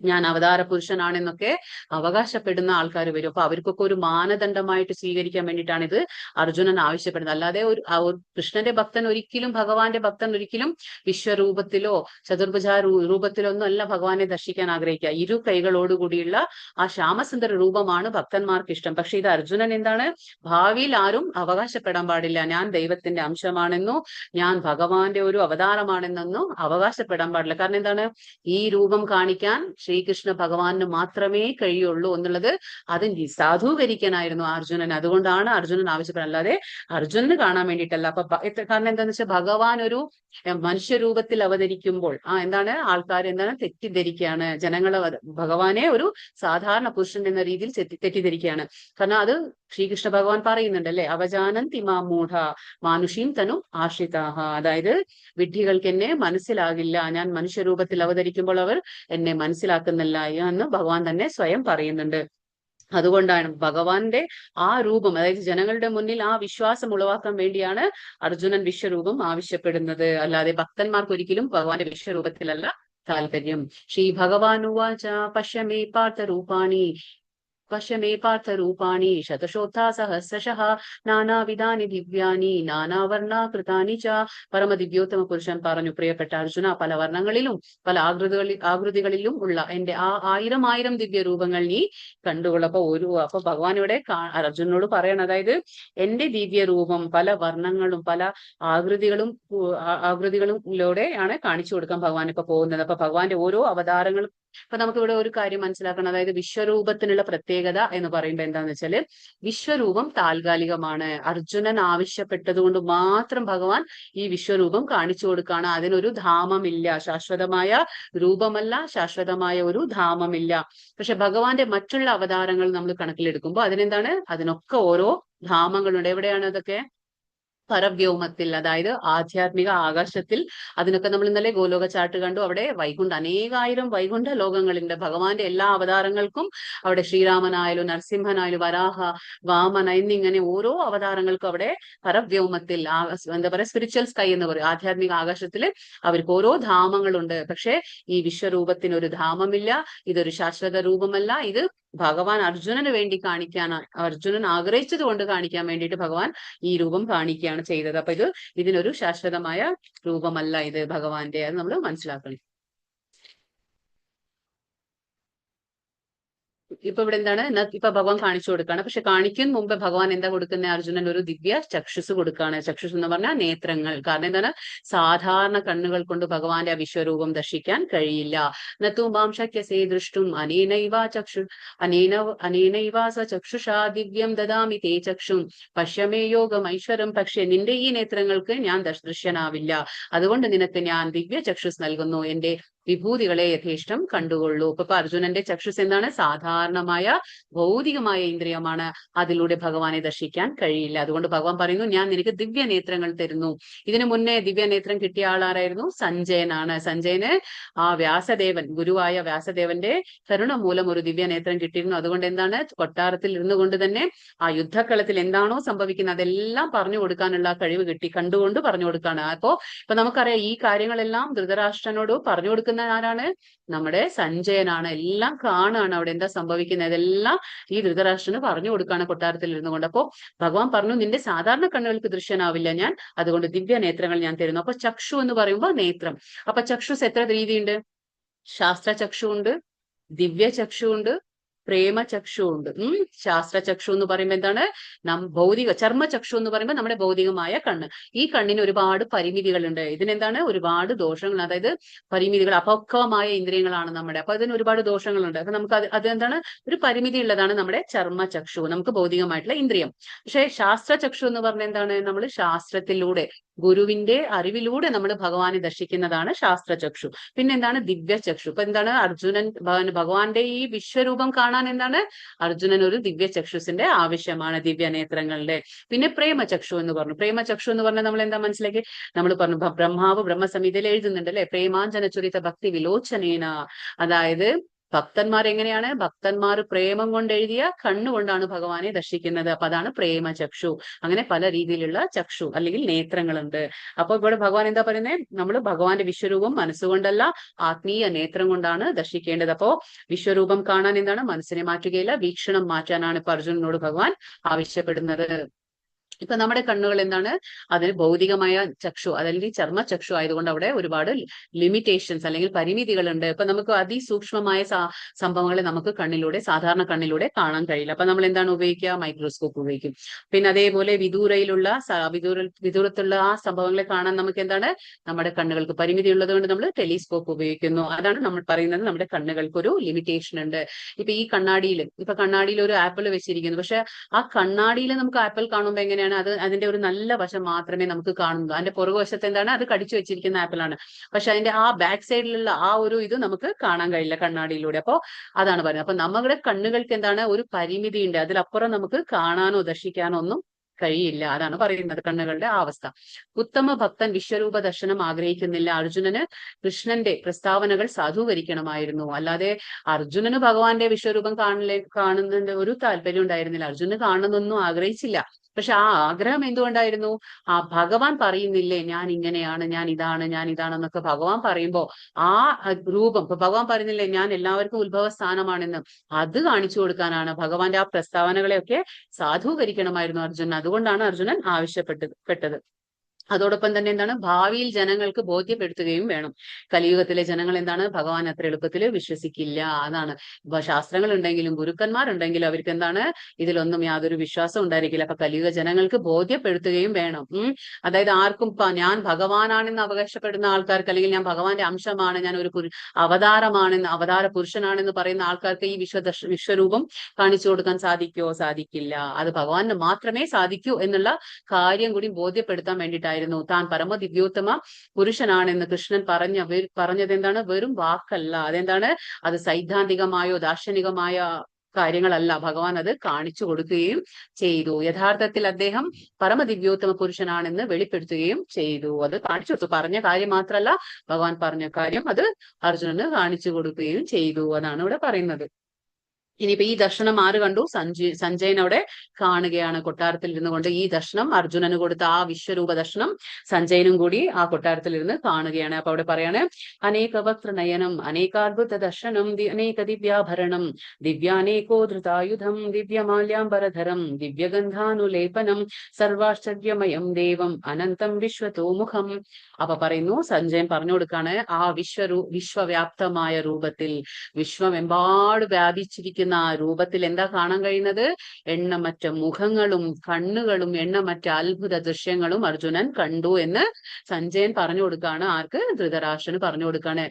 ഞാൻ അവതാര പുരുഷനാണെന്നൊക്കെ അവകാശപ്പെടുന്ന ആൾക്കാർ വരും. അപ്പൊ അവർക്കൊക്കെ ഒരു മാനദണ്ഡമായിട്ട് സ്വീകരിക്കാൻ വേണ്ടിയിട്ടാണ് ഇത് അർജുനൻ ആവശ്യപ്പെടുന്നത്. അല്ലാതെ ഒരു കൃഷ്ണന്റെ ഭക്തൻ ഒരിക്കലും, ഭഗവാന്റെ ഭക്തൻ ഒരിക്കലും വിശ്വരൂപത്തിലോ ചതുർഭുജ രൂപത്തിലോ ഒന്നും അല്ല ഭഗവാനെ ദർശിക്കാൻ ആഗ്രഹിക്കുക. ഇരു കൈകളോടുകൂടിയുള്ള ആ ശ്യാമസുന്ദര രൂപമാണ് ഭക്തന്മാർക്ക് ഇഷ്ടം. പക്ഷെ ഇത് അർജുനൻ എന്താണ്? ഭാവിയിൽ ആരും അവകാശപ്പെടാൻ പാടില്ല, ഞാൻ ദൈവത്തിന്റെ അംശമാണെന്നോ ഞാൻ ഭഗവാന്റെ ഒരു അവതാരമാണെന്നോ അവകാശപ്പെടാൻ പാടില്ല. കാരണം എന്താണ്? ഈ രൂപം കാണിക്കാൻ ശ്രീകൃഷ്ണ ഭഗവാന് മാത്രമേ കഴിയുള്ളൂ എന്നുള്ളത് അത് സാധൂകരിക്കാനായിരുന്നു അർജുനൻ. അതുകൊണ്ടാണ് അർജുനൻ ആവശ്യപ്പെടുന്നത്, അല്ലാതെ അർജുനന് കാണാൻ വേണ്ടിയിട്ടല്ല. കാരണം എന്താന്ന് വെച്ചാൽ ഭഗവാൻ ഒരു മനുഷ്യരൂപത്തിൽ അവതരിക്കുമ്പോൾ എന്താണ് ആൾക്കാർ എന്താണ് തെറ്റിദ്ധരിക്കുകയാണ്, ജനങ്ങളെ ഭഗവാനെ ഒരു സാധാരണ പുരുഷൻ എന്ന രീതിയിൽ തെറ്റിദ്ധരിക്കുകയാണ്. കാരണം അത് ശ്രീകൃഷ്ണ ഭഗവാൻ പറയുന്നുണ്ട് അല്ലെ, അവജാനന്തി മാം മൂഢ മാനുഷീം തനു ആശ്രിതാഹ. അതായത് വിഡ്ഢികൾക്ക് എന്നെ മനസ്സിലാകില്ല, ഞാൻ മനുഷ്യരൂപത്തിൽ അവതരിക്കുമ്പോൾ അവർ എന്നെ മനസ്സിലാക്കുന്നില്ല എന്ന് ഭഗവാൻ തന്നെ സ്വയം പറയുന്നുണ്ട്. അതുകൊണ്ടാണ് ഭഗവാന്റെ ആ രൂപം, അതായത് ജനങ്ങളുടെ മുന്നിൽ ആ വിശ്വാസം ഉളവാക്കാൻ വേണ്ടിയാണ് അർജുനൻ വിശ്വരൂപം ആവശ്യപ്പെടുന്നത്. അല്ലാതെ ഭക്തന്മാർക്ക് ഒരിക്കലും ഭഗവാന്റെ വിശ്വരൂപത്തിലല്ല താല്പര്യം. ശ്രീ ഭഗവാനുവാച പശ്യമേ പാർത്ഥ രൂപാണി ശതശോത്താ സഹസ്രശഃ നാനാവിധാനി ദിവ്യാനി നാനാവർണാകൃതാനി ച. പരമദിവ്യോത്തമ പുരുഷൻ പറഞ്ഞു, പ്രിയപ്പെട്ട അർജുന, പല വർണ്ണങ്ങളിലും പല ആകൃതികളിലും ഉള്ള എന്റെ ആ ആയിരം ദിവ്യ രൂപങ്ങൾ നീ കണ്ടുകൊള്ളു. അപ്പൊ ഭഗവാൻ ഇവിടെ അർജുനോട് പറയണം, അതായത് എന്റെ ദിവ്യ രൂപം പല വർണ്ണങ്ങളും പല ആകൃതികളിലൂടെയാണ് കാണിച്ചു കൊടുക്കാൻ ഭഗവാൻ ഇപ്പൊ പോകുന്നത്. അപ്പൊ ഭഗവാന്റെ ഓരോ അവതാരങ്ങളും അപ്പൊ നമുക്ക് ഇവിടെ ഒരു കാര്യം മനസ്സിലാക്കണം, അതായത് വിശ്വരൂപത്തിനുള്ള പ്രത്യേകത എന്ന് പറയുമ്പോൾ എന്താന്ന് വെച്ചാല് വിശ്വരൂപം താൽക്കാലികമാണ്. അർജുനൻ ആവശ്യപ്പെട്ടത് കൊണ്ട് മാത്രം ഭഗവാൻ ഈ വിശ്വരൂപം കാണിച്ചു കൊടുക്കുകയാണ്. അതിനൊരു ധാമമില്ല, ശാശ്വതമായ രൂപമല്ല, ശാശ്വതമായ ഒരു ധാമമില്ല. പക്ഷെ ഭഗവാന്റെ മറ്റുള്ള അവതാരങ്ങൾ നമ്മൾ കണക്കിലെടുക്കുമ്പോൾ അതിനൊക്കെ ഓരോ ധാമങ്ങളുണ്ട്. എവിടെയാണ് അതൊക്കെ? പരവ്യോമത്തിൽ, അതായത് ആധ്യാത്മിക ആകാശത്തിൽ. അതിനൊക്കെ നമ്മൾ ഇന്നലെ ഗോലോക ചാട്ട് കണ്ടു. അവിടെ അനേകായിരം വൈകുണ്ഠ ലോകങ്ങളുണ്ട്. ഭഗവാന്റെ എല്ലാ അവതാരങ്ങൾക്കും അവിടെ ശ്രീരാമനായാലും നരസിംഹനായാലും വരാഹ, വാമന എന്നിങ്ങനെ ഓരോ അവതാരങ്ങൾക്കും അവിടെ പരവ്യോമത്തിൽ എന്താ പറയുക, സ്പിരിച്വൽ സ്കൈ എന്ന് പറയും, ആധ്യാത്മിക ആകാശത്തിൽ അവർക്ക് ഓരോ ധാമങ്ങളുണ്ട്. പക്ഷെ ഈ വിശ്വരൂപത്തിന് ഒരു ധാമമില്ല, ഇതൊരു ശാശ്വത രൂപമല്ല. ഇത് ഭഗവാൻ അർജുനന് വേണ്ടി അർജുനൻ ആഗ്രഹിച്ചത് കൊണ്ട് കാണിക്കാൻ വേണ്ടിയിട്ട് ഭഗവാൻ ഈ രൂപം കാണിക്കുകയാണ് ചെയ്തത്. അപ്പൊ ഇതിനൊരു ശാശ്വതമായ രൂപമല്ല ഇത് ഭഗവാന്റെ, അത് നമ്മൾ മനസ്സിലാക്കണം. ഇപ്പൊ ഇവിടെ എന്താണ്, ഇപ്പൊ ഭഗവാൻ കാണിച്ചു കൊടുക്കുകയാണ്. പക്ഷെ കാണിക്കും മുമ്പ് ഭഗവാൻ എന്താ കൊടുക്കുന്നത്? അർജുനൻ ഒരു ദിവ്യ ചക്ഷുസ് കൊടുക്കുകയാണ്. ചക്ഷുസ് എന്ന് പറഞ്ഞാൽ നേത്രങ്ങൾ. കാരണം എന്താണ്, സാധാരണ കണ്ണുകൾ കൊണ്ട് ഭഗവാന്റെ ആ വിശ്വരൂപം ദർശിക്കാൻ കഴിയില്ല. നൂമാം ശക്യസേ ദൃഷ്ടും അനേനൈവാസ ചക്ഷുഷാ ദിവ്യം ദദാമി തേ ചക്ഷും പശ്യമേ യോഗം ഐശ്വരം. പക്ഷെ നിന്റെ ഈ നേത്രങ്ങൾക്ക് ഞാൻ ദൃശ്യനാവില്ല, അതുകൊണ്ട് നിനക്ക് ഞാൻ ദിവ്യ ചക്ഷുസ് നൽകുന്നു, എന്റെ വിഭൂതികളെ യഥേഷ്ടം കണ്ടുകൊള്ളൂ. ഇപ്പൊ അർജുനന്റെ ചക്ഷുസ് എന്താണ്? സാധാരണമായ ഭൗതികമായ ഇന്ദ്രിയമാണ്, അതിലൂടെ ഭഗവാനെ ദർശിക്കാൻ കഴിയില്ല. അതുകൊണ്ട് ഭഗവാൻ പറയുന്നു, ഞാൻ നിനക്ക് ദിവ്യ നേത്രങ്ങൾ തരുന്നു. ഇതിനു മുന്നേ ദിവ്യ നേത്രം കിട്ടിയ ആളാരായിരുന്നു? സഞ്ജയനാണ്. സഞ്ജയന് ആ വ്യാസദേവൻ, ഗുരുവായ വ്യാസദേവന്റെ കരുണ മൂലം ഒരു ദിവ്യ നേത്രം കിട്ടിയിരുന്നു. അതുകൊണ്ട് എന്താണ്, കൊട്ടാരത്തിൽ ഇരുന്നു കൊണ്ട് തന്നെ ആ യുദ്ധക്കളത്തിൽ എന്താണോ സംഭവിക്കുന്നത് അതെല്ലാം പറഞ്ഞു കൊടുക്കാനുള്ള കഴിവ് കിട്ടി, കണ്ടുകൊണ്ട് പറഞ്ഞു കൊടുക്കാണ്. ഇപ്പൊ നമുക്കറിയാം, ഈ കാര്യങ്ങളെല്ലാം ധൃതരാഷ്ട്രനോട് പറഞ്ഞു കൊടുക്കുന്ന ആരാണ്? നമ്മുടെ സഞ്ജയനാണ്. എല്ലാം കാണുകയാണ് അവിടെ എന്താ സംഭവിക്കുന്നത്, ഇതെല്ലാം ഈ ധൃതരാഷ്ട്രന് പറഞ്ഞു കൊടുക്കുകയാണ് കൊട്ടാരത്തിൽ ഇരുന്നു കൊണ്ട്. അപ്പോ ഭഗവാൻ പറഞ്ഞു, നിന്റെ സാധാരണ കണ്ണുകൾക്ക് ദൃശ്യനാവില്ല ഞാൻ, അതുകൊണ്ട് ദിവ്യ നേത്രങ്ങൾ ഞാൻ തരുന്നു. അപ്പൊ ചക്ഷു എന്ന് പറയുമ്പോൾ നേത്രം. അപ്പൊ ചക്ഷുസ് എത്ര രീതിയുണ്ട്? ശാസ്ത്ര ചക്ഷു ഉണ്ട്, ദിവ്യ ചക്ഷു ഉണ്ട്, പ്രേമ ചക്ഷു ഉണ്ട്. ശാസ്ത്ര ചക്ഷു എന്ന് പറയുമ്പോൾ എന്താണ്? ചർമ്മ ചക്ഷു എന്ന് പറയുമ്പോൾ നമ്മുടെ ഭൗതികമായ കണ്ണ്. ഈ കണ്ണിന് ഒരുപാട് പരിമിതികളുണ്ട്. ഇതിനെന്താണ്? ഒരുപാട് ദോഷങ്ങൾ, അതായത് പരിമിതികൾ, അപക്വമായ ഇന്ദ്രിയങ്ങളാണ് നമ്മുടെ. അപ്പൊ അതിന് ഒരുപാട് ദോഷങ്ങളുണ്ട്. അപ്പൊ നമുക്ക് അതെന്താണ്? ഒരു പരിമിതി ഉള്ളതാണ് നമ്മുടെ ചർമ്മ ചക്ഷു, നമുക്ക് ഭൗതികമായിട്ടുള്ള ഇന്ദ്രിയം. പക്ഷെ ശാസ്ത്ര ചക്ഷു എന്ന് പറഞ്ഞാൽ എന്താണ്? നമ്മൾ ശാസ്ത്രത്തിലൂടെ, ഗുരുവിന്റെ അറിവിലൂടെ നമ്മൾ ഭഗവാനെ ദർശിക്കുന്നതാണ് ശാസ്ത്രചക്ഷു. പിന്നെന്താണ്? ദിവ്യചക്ഷു. ഇപ്പൊ എന്താണ്? ഭഗവാന്റെ ഈ വിശ്വരൂപം കാണാൻ എന്താണ്? അർജുനൻ ഒരു ദിവ്യചക്ഷുസിന്റെ ആവശ്യമാണ്, ദിവ്യനേത്രങ്ങളുടെ. പിന്നെ പ്രേമചക്ഷു എന്ന് പറഞ്ഞു. പ്രേമചക്ഷു എന്ന് പറഞ്ഞാൽ നമ്മൾ എന്താ മനസ്സിലാക്കി? നമ്മൾ പറഞ്ഞു, ബ്രഹ്മാവ് ബ്രഹ്മസംഹിതയിൽ എഴുതുന്നുണ്ട് അല്ലെ, പ്രേമാഞ്ജന ചുരിത ഭക്തി വിലോചനേന. അതായത് ഭക്തന്മാർ എങ്ങനെയാണ്? ഭക്തന്മാർ പ്രേമം കൊണ്ട് എഴുതിയ കണ്ണുകൊണ്ടാണ് ഭഗവാനെ ദർശിക്കുന്നത്. അപ്പൊ അതാണ് പ്രേമചക്ഷു. അങ്ങനെ പല രീതിയിലുള്ള ചക്ഷു അല്ലെങ്കിൽ നേത്രങ്ങളുണ്ട്. അപ്പൊ ഇവിടെ ഭഗവാൻ എന്താ പറയുന്നത്? നമ്മൾ ഭഗവാന്റെ വിശ്വരൂപം മനസ്സുകൊണ്ടല്ല, ആത്മീയ നേത്രം കൊണ്ടാണ് ദർശിക്കേണ്ടത്. അപ്പോ വിശ്വരൂപം കാണാൻ എന്താണ്? മനസ്സിനെ മാറ്റുകയില്ല, വീക്ഷണം മാറ്റാനാണ് ഇപ്പൊ അർജുനനോട് ഭഗവാൻ ആവശ്യപ്പെടുന്നത്. ഇപ്പൊ നമ്മുടെ കണ്ണുകൾ എന്താണ്, അതിന് ഭൗതികമായ ചക്ഷു അല്ലെങ്കിൽ ചർമ്മ ചക്ഷു ആയതുകൊണ്ട് അവിടെ ഒരുപാട് ലിമിറ്റേഷൻസ് അല്ലെങ്കിൽ പരിമിതികളുണ്ട്. ഇപ്പൊ നമുക്ക് അതിസൂക്ഷ്മമായ സംഭവങ്ങളെ നമുക്ക് സാധാരണ കണ്ണിലൂടെ കാണാൻ കഴിയില്ല. അപ്പൊ നമ്മൾ എന്താണ് ഉപയോഗിക്കുക, മൈക്രോസ്കോപ്പ് ഉപയോഗിക്കും. പിന്നെ അതേപോലെ വിദൂരത്തുള്ള ആ സംഭവങ്ങളെ കാണാൻ നമുക്ക് എന്താണ്, നമ്മുടെ കണ്ണുകൾക്ക് പരിമിതി ഉള്ളത് കൊണ്ട് നമ്മൾ ടെലിസ്കോപ്പ് ഉപയോഗിക്കുന്നു. അതാണ് നമ്മൾ പറയുന്നത്, നമ്മുടെ കണ്ണുകൾക്ക് ഒരു ലിമിറ്റേഷൻ ഉണ്ട്. ഇപ്പൊ കണ്ണാടിയിൽ ഒരു ആപ്പിൾ വെച്ചിരിക്കുന്നു, പക്ഷെ ആ കണ്ണാടിയിൽ നമുക്ക് ആപ്പിൾ കാണുമ്പോൾ എങ്ങനെയാണ്, അതിന്റെ ഒരു നല്ല വശം മാത്രമേ നമുക്ക് കാണുന്നു. അതിന്റെ പുറകുവശത്ത് എന്താണ്, അത് കടിച്ചു വെച്ചിരിക്കുന്ന ആപ്പിളാണ്. പക്ഷെ അതിന്റെ ആ ബാക്ക് സൈഡിലുള്ള ആ ഒരു ഇത് നമുക്ക് കാണാൻ കഴിയില്ല കണ്ണാടിയിലൂടെ. അപ്പൊ അതാണ് പറയുന്നത്. അപ്പൊ നമ്മുടെ കണ്ണുകൾക്ക് എന്താണ്, ഒരു പരിമിതി ഉണ്ട്. അതിലപ്പുറം നമുക്ക് കാണാനോ ദർശിക്കാനോ ഒന്നും കഴിയില്ല. അതാണ് പറയുന്നത് കണ്ണുകളുടെ ആ അവസ്ഥ. ഉത്തമ ഭക്തൻ വിശ്വരൂപ ദർശനം ആഗ്രഹിക്കുന്നില്ല. അർജുനന് കൃഷ്ണന്റെ പ്രസ്താവനകൾ സാധൂകരിക്കണമായിരുന്നു. അല്ലാതെ അർജുനന് ഭഗവാന്റെ വിശ്വരൂപം കാണുന്നതിന്റെ ഒരു താല്പര്യം ഉണ്ടായിരുന്നില്ല. അർജുനന് കാണുന്നൊന്നും ആഗ്രഹിച്ചില്ല. പക്ഷെ ആ ആഗ്രഹം എന്തുകൊണ്ടായിരുന്നു, ആ ഭഗവാൻ പറയുന്നില്ലേ ഞാൻ ഇങ്ങനെയാണ്, ഞാൻ ഇതാണെന്നൊക്കെ ഭഗവാൻ പറയുമ്പോ ആ രൂപം, ഇപ്പൊ ഭഗവാൻ പറയുന്നില്ലേ ഞാൻ എല്ലാവർക്കും ഉത്ഭവ സ്ഥാനമാണെന്ന്, അത് കാണിച്ചു കൊടുക്കാനാണ്. ഭഗവാന്റെ ആ പ്രസ്താവനകളെയൊക്കെ സാധൂകരിക്കണമായിരുന്നു അർജുനൻ. അതുകൊണ്ടാണ് അർജുനൻ ആവശ്യപ്പെട്ടത്. അതോടൊപ്പം തന്നെ എന്താണ്, ഭാവിയിൽ ജനങ്ങൾക്ക് ബോധ്യപ്പെടുത്തുകയും വേണം. കലിയുഗത്തിലെ ജനങ്ങൾ എന്താണ്, ഭഗവാൻ അത്ര എളുപ്പത്തിൽ വിശ്വസിക്കില്ല. അതാണ് ശാസ്ത്രങ്ങൾ ഉണ്ടെങ്കിലും ഗുരുക്കന്മാരുണ്ടെങ്കിലും അവർക്ക് എന്താണ്, ഇതിലൊന്നും യാതൊരു വിശ്വാസം ഉണ്ടായിരിക്കില്ല. അപ്പൊ കലിയുഗ ജനങ്ങൾക്ക് ബോധ്യപ്പെടുത്തുകയും വേണം. അതായത് ആർക്കും ഞാൻ ഭഗവാനാണെന്ന് അവകാശപ്പെടുന്ന ആൾക്കാർക്ക്, അല്ലെങ്കിൽ ഞാൻ ഭഗവാന്റെ അംശമാണ്, ഞാൻ ഒരു അവതാര പുരുഷനാണെന്ന് പറയുന്ന ആൾക്കാർക്ക് ഈ വിശ്വരൂപം കാണിച്ചു കൊടുക്കാൻ സാധിക്കില്ല. അത് ഭഗവാന് മാത്രമേ സാധിക്കൂ എന്നുള്ള കാര്യം കൂടി ബോധ്യപ്പെടുത്താൻ വേണ്ടിയിട്ടായിരുന്നു. താൻ പരമദിവ്യോത്തമ പുരുഷനാണെന്ന് കൃഷ്ണൻ പറഞ്ഞത് എന്താണ്, വെറും വാക്കല്ല. അതെന്താണ്, അത് സൈദ്ധാന്തികമായോ ദാർശനികമായ കാര്യങ്ങളല്ല, ഭഗവാൻ അത് കാണിച്ചു കൊടുക്കുകയും ചെയ്തു. യഥാർത്ഥത്തിൽ അദ്ദേഹം പരമദിവ്യോത്തമ പുരുഷനാണെന്ന് വെളിപ്പെടുത്തുകയും ചെയ്തു. അത് കാണിച്ചു കൊടുത്തു. പറഞ്ഞ കാര്യം മാത്രമല്ല, ഭഗവാൻ പറഞ്ഞ കാര്യം അത് അർജുനന് കാണിച്ചു കൊടുക്കുകയും ചെയ്തു. അതാണ് ഇവിടെ പറയുന്നത്. ഇനിയിപ്പോ ഈ ദർശനം ആര് കണ്ടു, സഞ്ജയൻ അവിടെ കാണുകയാണ് കൊട്ടാരത്തിൽ ഇരുന്നു കൊണ്ട്. ഈ ദർശനം അർജുനന് കൊടുത്ത ആ വിശ്വരൂപ ദർശനം സഞ്ജയനും കൂടി ആ കൊട്ടാരത്തിൽ ഇരുന്ന് കാണുകയാണ്. അപ്പൊ അവിടെ പറയാണ്, അനേക വക്ത്ര നയനം അനേകാത്ഭുത ദർശനം അനേക ദിവ്യാഭരണം ദിവ്യാനേകോ ധൃതായുധം ദിവ്യമാല്യാംബരധരം ദിവ്യഗന്ധാനുലേപനം സർവാശ്ചര്യമയം ദേവം അനന്തം വിശ്വതോമുഖം. അപ്പൊ പറയുന്നു, സഞ്ജയൻ പറഞ്ഞു കൊടുക്കാണ്, ആ വിശ്വവ്യാപ്തമായ രൂപത്തിൽ, വിശ്വമെമ്പാട് വ്യാപിച്ചിരിക്കുന്ന ആ രൂപത്തിൽ എന്താ കാണാൻ കഴിയുന്നത്, എണ്ണമറ്റ മുഖങ്ങളും കണ്ണുകളും എണ്ണമറ്റ അത്ഭുത ദൃശ്യങ്ങളും അർജുനൻ കണ്ടു എന്ന് സഞ്ജയൻ പറഞ്ഞു കൊടുക്കാണ്. ആർക്ക്, ധൃതരാഷ്ട്രന് പറഞ്ഞു കൊടുക്കാണ്.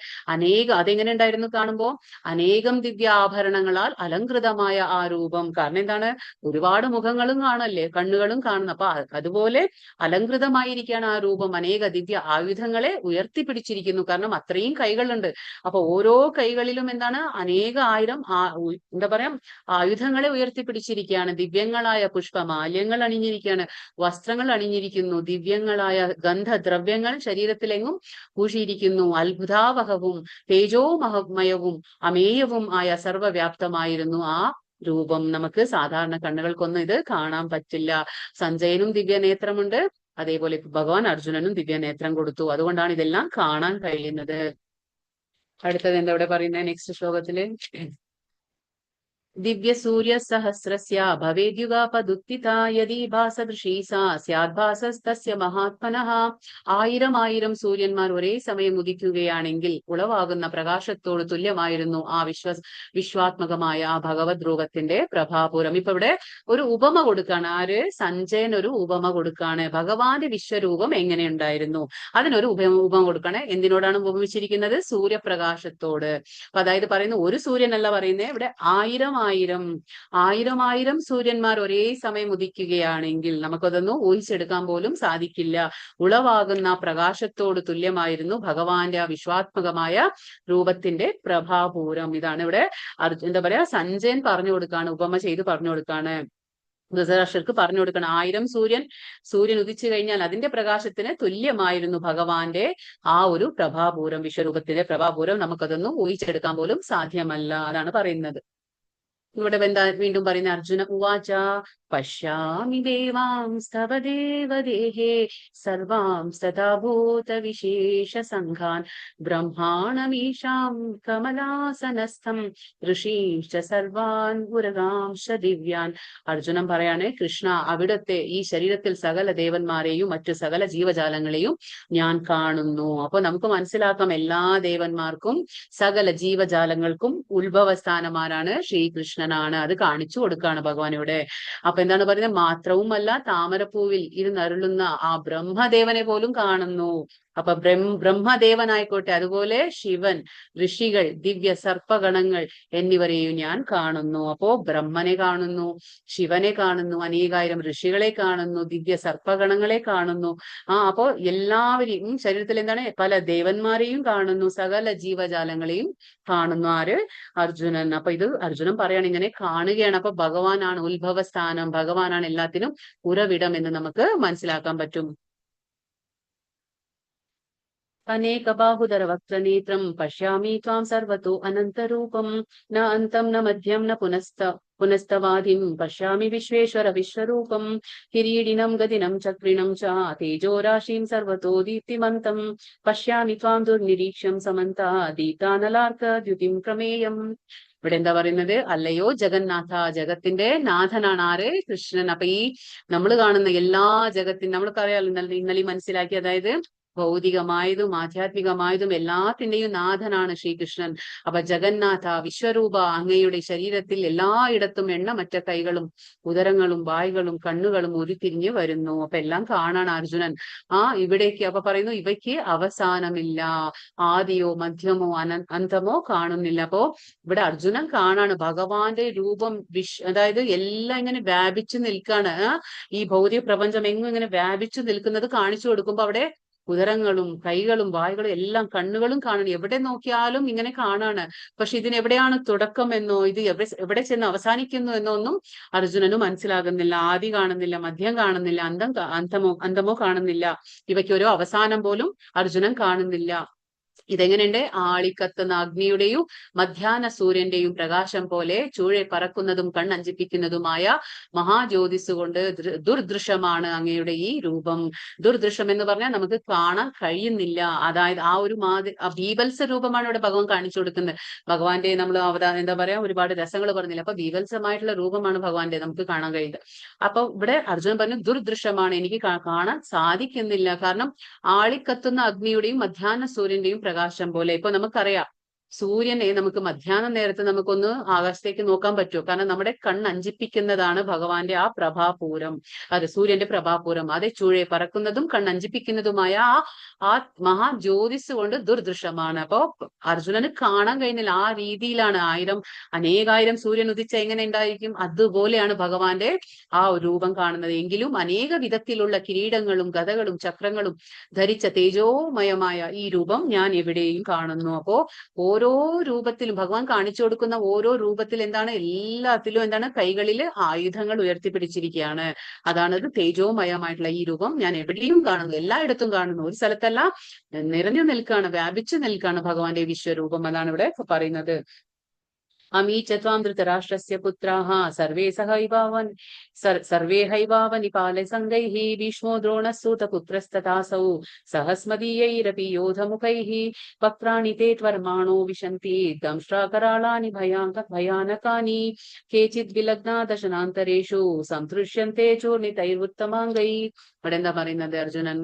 അതെങ്ങനെ ഉണ്ടായിരുന്നു കാണുമ്പോ, അനേകം ദിവ്യ ആഭരണങ്ങളാൽ അലങ്കൃതമായ ആ രൂപം. കാരണം എന്താണ്, ഒരുപാട് മുഖങ്ങളും കാണല്ലേ, കണ്ണുകളും കാണുന്നു. അപ്പൊ അതുപോലെ അലങ്കൃതമായിരിക്കുകയാണ് ആ രൂപം. അനേക ദിവ്യ ആയുധങ്ങളെ ഉയർത്തിപ്പിടിച്ചിരിക്കുന്നു. കാരണം അത്രയും കൈകളുണ്ട്. അപ്പൊ ഓരോ കൈകളിലും എന്താണ്, ആയിരം എന്താ പറയാ, ആയുധങ്ങളെ ഉയർത്തിപ്പിടിച്ചിരിക്കുകയാണ്. ദിവ്യങ്ങളായ പുഷ്പമാല്യങ്ങൾ അണിഞ്ഞിരിക്കുകയാണ്, വസ്ത്രങ്ങൾ അണിഞ്ഞിരിക്കുന്നു, ദിവ്യങ്ങളായ ഗന്ധദ്രവ്യങ്ങൾ ശരീരത്തിലെങ്ങും പൂശിയിരിക്കുന്നു. അത്ഭുതാവഹവും തേജോമയവും അമേയവും ആയ സർവ്വവ്യാപ്തമായിരുന്നു ആ രൂപം. നമുക്ക് സാധാരണ കണ്ണുകൾക്കൊന്നും ഇത് കാണാൻ പറ്റില്ല. സഞ്ജയനും ദിവ്യനേത്രമുണ്ട്, അതേപോലെ ഭഗവാൻ അർജുനനും ദിവ്യനേത്രം കൊടുത്തു. അതുകൊണ്ടാണ് ഇതെല്ലാം കാണാൻ കഴിയുന്നത്. അടുത്തത് എന്താ ഇവിടെ പറയുന്നത്, നെക്സ്റ്റ് ശ്ലോകത്തില്, ദിവ്യ സൂര്യ സഹസ്രസ്യ ഭവേദ്യുഗാപദുത്തിത യദി ഭാസദൃശീ സാ സ്യാദ്ഭാസസ്തസ്യ മഹാത്മനഃ. ആയിരം സൂര്യന്മാർ ഒരേ സമയം ഉദിക്കുകയാണെങ്കിൽ ഉളവാകുന്ന പ്രകാശത്തോട് തുല്യമായിരുന്നു ആ വിശ്വാത്മകമായ ആ ഭഗവത് രൂപത്തിന്റെ പ്രഭാപൂരം. ഇപ്പൊ ഇവിടെ ഒരു ഉപമ കൊടുക്കാണ്. ആര്, സഞ്ജയൻ ഒരു ഉപമ കൊടുക്കാണ്. ഭഗവാന്റെ വിശ്വരൂപം എങ്ങനെയുണ്ടായിരുന്നു അതിനൊരു ഉപമ കൊടുക്കാണ്. എന്തിനോടാണ് ഉപമിച്ചിരിക്കുന്നത്, സൂര്യപ്രകാശത്തോട്. അപ്പൊ അതായത് പറയുന്നു, ഒരു സൂര്യനല്ല പറയുന്നത് ഇവിടെ, ആയിരം സൂര്യന്മാർ ഒരേ സമയം ഉദിക്കുകയാണെങ്കിൽ നമുക്കതൊന്നും ഊഹിച്ചെടുക്കാൻ പോലും സാധിക്കില്ല. ഉളവാകുന്ന പ്രകാശത്തോട് തുല്യമായിരുന്നു ഭഗവാന്റെ ആ വിശ്വാത്മകമായ രൂപത്തിന്റെ പ്രഭാപൂരം. ഇതാണ് ഇവിടെ എന്താ പറയാ, സഞ്ജയൻ പറഞ്ഞു കൊടുക്കാണ്, ഉപമ ചെയ്ത് പറഞ്ഞു കൊടുക്കാണ്. ധൃതരാഷ്ട്രർക്ക് പറഞ്ഞു കൊടുക്കണം, 1000 സൂര്യൻ ഉദിച്ചു കഴിഞ്ഞാൽ അതിന്റെ പ്രകാശത്തിന് തുല്യമായിരുന്നു ഭഗവാന്റെ ആ ഒരു പ്രഭാപൂരം, വിശ്വരൂപത്തിന്റെ പ്രഭാപൂരം. നമുക്കതൊന്നും ഊഹിച്ചെടുക്കാൻ പോലും സാധ്യമല്ല. അതാണ് പറയുന്നത്. ഇവിടെ വീണ്ടും പറയുന്ന, അർജുന ഉവാച പശ്യാമി ദേവാംസ്തവ ദേവദേഹേ സർവാംസ്തഥാ ഭൂതവിശേഷ സംഘാൻ ബ്രഹ്മാണമീശാം കമലാസനസ്ഥം ഋഷീശ്ച സർവാൻ പുരകാംശ ദിവ്യാൻ. അർജുനൻ പറയാണ്, കൃഷ്ണ, അവിടുത്തെ ഈ ശരീരത്തിൽ സകല ദേവന്മാരെയും മറ്റു സകല ജീവജാലങ്ങളെയും ഞാൻ കാണുന്നു. അപ്പൊ നമുക്ക് മനസ്സിലാക്കാം, എല്ലാ ദേവന്മാർക്കും സകല ജീവജാലങ്ങൾക്കും ഉത്ഭവസ്ഥാനമാരാണ് ശ്രീകൃഷ്ണനാണ്. അത് കാണിച്ചു കൊടുക്കുകയാണ് ഭഗവാൻ ഇവിടെ. അപ്പൊ എന്താണ് പറയുന്നത്? മാത്രവുമല്ല, താമരപ്പൂവിൽ ഇരുന്നരുളുന്ന ആ ബ്രഹ്മദേവനെ പോലും കാണുന്നു. അപ്പൊ ബ്രഹ്മദേവനായിക്കോട്ടെ, അതുപോലെ ശിവൻ, ഋഷികൾ, ദിവ്യ സർപ്പഗണങ്ങൾ എന്നിവരെയും ഞാൻ കാണുന്നു. അപ്പോ ബ്രഹ്മനെ കാണുന്നു, ശിവനെ കാണുന്നു, അനേകായിരം ഋഷികളെ കാണുന്നു, ദിവ്യ സർപ്പഗണങ്ങളെ കാണുന്നു. അപ്പോ എല്ലാവരെയും ശരീരത്തിൽ എന്താണ് പല ദേവന്മാരെയും കാണുന്നു, സകല ജീവജാലങ്ങളെയും കാണുന്നു. ആര്? അർജുനൻ. അപ്പൊ ഇത് അർജുനൻ പറയാണ്, ഇങ്ങനെ കാണുകയാണ്. അപ്പൊ ഭഗവാനാണ് ഉത്ഭവസ്ഥാനം, ഭഗവാനാണ് എല്ലാത്തിനും ഉറവിടം എന്ന് നമുക്ക് മനസ്സിലാക്കാൻ പറ്റും. അനേക ബാഹുധര വക്രനേത്രം പശ്യാമി ത്വാം സർവതോ അനന്തരൂപം ന അന്തം ന മധ്യം ന പുനസ്തവാദിം പശ്യാമി വിശ്വേശ്വര വിശ്വരൂപം കിരീടിനം ഗദിനം ചക്രിണം ച തേജോരാശിം സർവതോ ദീപ്തിമന്തം പശ്യാമി ത്വാം ദുർനിരീക്ഷ്യം സമന്താദീപ്താനലാർക്ക ദ്യുതിം പ്രമേയം. ഇവിടെ എന്താ പറയുന്നത്? അല്ലയോ ജഗന്നാഥ, ജഗത്തിന്റെ നാഥനാണ് ആര്? കൃഷ്ണൻ. അപ്പൊ ഈ നമ്മൾ കാണുന്ന എല്ലാ ജഗത്തിനും നമ്മൾക്കറിയാലോ, ഇന്നലെ മനസ്സിലാക്കി, അതായത് ഭൗതികമായതും ആധ്യാത്മികമായതും എല്ലാത്തിന്റെയും നാഥനാണ് ശ്രീകൃഷ്ണൻ. അപ്പൊ ജഗന്നാഥ, വിശ്വരൂപ, അങ്ങയുടെ ശരീരത്തിൽ എല്ലായിടത്തും എണ്ണമറ്റ കൈകളും ഉദരങ്ങളും വായ്കളും കണ്ണുകളും ഉരുത്തിരിഞ്ഞു വരുന്നു. അപ്പൊ എല്ലാം കാണാണ് അർജുനൻ. ഇവിടേക്ക് അപ്പൊ പറയുന്നു, ഇവയ്ക്ക് അവസാനമില്ല, ആദിയോ മധ്യമോ അന്തമോ കാണുന്നില്ല. അപ്പോ ഇവിടെ അർജുനൻ കാണാണ് ഭഗവാന്റെ രൂപം. അതായത് എല്ലാം ഇങ്ങനെ വ്യാപിച്ചു നിൽക്കാണ്. ഈ ഭൗതിക പ്രപഞ്ചം എങ്ങും ഇങ്ങനെ വ്യാപിച്ചു നിൽക്കുന്നത് കാണിച്ചു കൊടുക്കുമ്പോ അവിടെ ഉദരങ്ങളും കൈകളും വായുകളും എല്ലാം കണ്ണുകളും കാണണം. എവിടെ നോക്കിയാലും ഇങ്ങനെ കാണാണ്. പക്ഷെ ഇതിനെവിടെയാണ് തുടക്കം എന്നോ ഇത് എവിടെ ചെന്ന് അവസാനിക്കുന്നു എന്നോ ഒന്നും അർജുനന് മനസ്സിലാകുന്നില്ല. ആദി കാണുന്നില്ല, മധ്യം കാണുന്നില്ല, അന്തമോ കാണുന്നില്ല. ഇവയ്ക്ക് ഒരു അവസാനം പോലും അർജുനൻ കാണുന്നില്ല. ഇതെങ്ങനെയുണ്ട്? ആളിക്കത്തുന്ന അഗ്നിയുടെയും മധ്യാഹ്ന സൂര്യന്റെയും പ്രകാശം പോലെ ചൂഴെ പറക്കുന്നതും കണ്ണഞ്ചിപ്പിക്കുന്നതുമായ മഹാജ്യോതിസ് കൊണ്ട് ദുർദൃശ്യമാണ് അങ്ങയുടെ ഈ രൂപം. ദുർദൃശ്യം എന്ന് പറഞ്ഞാൽ നമുക്ക് കാണാൻ കഴിയുന്നില്ല. അതായത് ആ ഒരു ബീഭത്സ രൂപമാണ് ഇവിടെ ഭഗവാൻ കാണിച്ചു കൊടുക്കുന്നത്. ഭഗവാന്റെ നമ്മൾ എന്താ പറയാ, ഒരുപാട് രസങ്ങൾ പറഞ്ഞില്ല. അപ്പൊ ബീഭത്സമായിട്ടുള്ള രൂപമാണ് ഭഗവാന്റെ നമുക്ക് കാണാൻ കഴിയുന്നത്. അപ്പൊ ഇവിടെ അർജുനൻ പറഞ്ഞു, ദുർദൃശ്യമാണ്, എനിക്ക് കാണാൻ സാധിക്കുന്നില്ല. കാരണം ആളിക്കത്തുന്ന അഗ്നിയുടെയും മധ്യാഹ്ന സൂര്യന്റെയും പ്രകാശം പോലെ. ഇപ്പൊ നമുക്കറിയാം, സൂര്യനെ നമുക്ക് മധ്യാഹ്ന നേരത്ത് നമുക്കൊന്ന് ആകാശത്തേക്ക് നോക്കാൻ പറ്റുമോ? കാരണം നമ്മുടെ കണ്ണഞ്ചിപ്പിക്കുന്നതാണ് ഭഗവാന്റെ ആ പ്രഭാപൂരം. അത് സൂര്യന്റെ പ്രഭാപൂരം. അതെ, ചൂഴെ പറക്കുന്നതും കണ്ണഞ്ചിപ്പിക്കുന്നതുമായ ആ മഹാജ്യോതിസ് കൊണ്ട് ദുർദൃശ്യമാണ്. അപ്പോ അർജുനന് കാണാൻ കഴിയുന്നില്ല. ആ രീതിയിലാണ് അനേകായിരം സൂര്യൻ ഉദിച്ച എങ്ങനെ ഉണ്ടായിരിക്കും, അതുപോലെയാണ് ഭഗവാന്റെ ആ രൂപം കാണുന്നത്. എങ്കിലും അനേക വിധത്തിലുള്ള കിരീടങ്ങളും ഗദകളും ചക്രങ്ങളും ധരിച്ച തേജോമയമായ ഈ രൂപം ഞാൻ എവിടെയും കാണുന്നു. അപ്പോ ഓരോ രൂപത്തിലും ഭഗവാൻ കാണിച്ചു കൊടുക്കുന്ന ഓരോ രൂപത്തിൽ എന്താണ്, എല്ലാത്തിലും എന്താണ്, കൈകളിൽ ആയുധങ്ങൾ ഉയർത്തിപ്പിടിച്ചിരിക്കുകയാണ്. അതാണത് തേജോമയമായിട്ടുള്ള ഈ രൂപം ഞാൻ എവിടെയും കാണുന്നു, എല്ലായിടത്തും കാണുന്നു. ഒരു സ്ഥലത്തല്ല, നിറഞ്ഞു നിൽക്കാണ്, വ്യാപിച്ചു നിൽക്കാണ് ഭഗവാന്റെ വിശ്വരൂപം. അതാണ് ഇവിടെ പറയുന്നത്. അമീ ചത്വാം ധൃതരാഷ്ട്രസ്യ പുത്രാഃ സർവേ ഹൈവാവനിപാലസംഗൈഃ ഭീഷ്മോ ദ്രോണസ്സൂതപുത്രസ്തഥാസൗ സഹസ്മദീയൈരപി യോധമുഖൈഃ വക്രാണി തേ ത്വർമാണോ വിശന്തി ദംഷ്ട്രാകരാളാനി ഭയാനകാനി കേചിത് വിലഗ്നാ ദശനാന്തരേഷു സംതൃശ്യന്തെ ചോർണിതൈർവുത്തമാംഗൈഃ. ഇവിടെ എന്താ പറയുന്നത്? അർജുനൻ,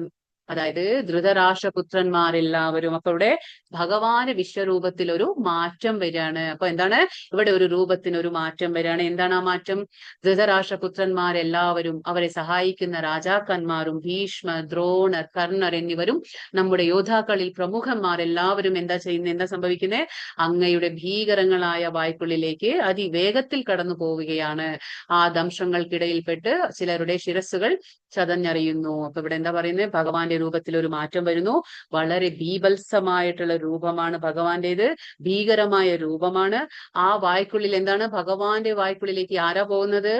അതായത് ധൃതരാഷ്ട്രപുത്രന്മാരെല്ലാവരും, അപ്പൊ ഇവിടെ ഭഗവാന് വിശ്വരൂപത്തിൽ ഒരു മാറ്റം വരികയാണ്. അപ്പൊ എന്താണ്, ഇവിടെ ഒരു രൂപത്തിന് ഒരു മാറ്റം വരികയാണ്. എന്താണ് ആ മാറ്റം? ധൃതരാഷ്ട്രപുത്രന്മാരെല്ലാവരും, അവരെ സഹായിക്കുന്ന രാജാക്കന്മാരും, ഭീഷ്മ, ദ്രോണർ, കർണർ എന്നിവരും, നമ്മുടെ യോദ്ധാക്കളിൽ പ്രമുഖന്മാരെല്ലാവരും എന്താ ചെയ്യുന്നത്, എന്താ സംഭവിക്കുന്നത്? അങ്ങയുടെ ഭീകരങ്ങളായ വായ്ക്കുള്ളിലേക്ക് അതിവേഗത്തിൽ കടന്നു പോവുകയാണ്. ആ ദംശങ്ങൾക്കിടയിൽപ്പെട്ട് ചിലരുടെ ശിരസ്സുകൾ ചതഞ്ഞറിയുന്നു. അപ്പൊ ഇവിടെ എന്താ പറയുന്നത്? ഭഗവാന്റെ രൂപത്തിൽ ഒരു മാറ്റം വരുന്നു. വളരെ ബീഭത്സമായിട്ടുള്ള രൂപമാണ് ഭഗവാന്റേത്, ഭീകരമായ രൂപമാണ്. ആ വായ്ക്കുള്ളിൽ എന്താണ്, ഭഗവാന്റെ വായ്ക്കുള്ളിലേക്ക് ആരാ പോകുന്നത്?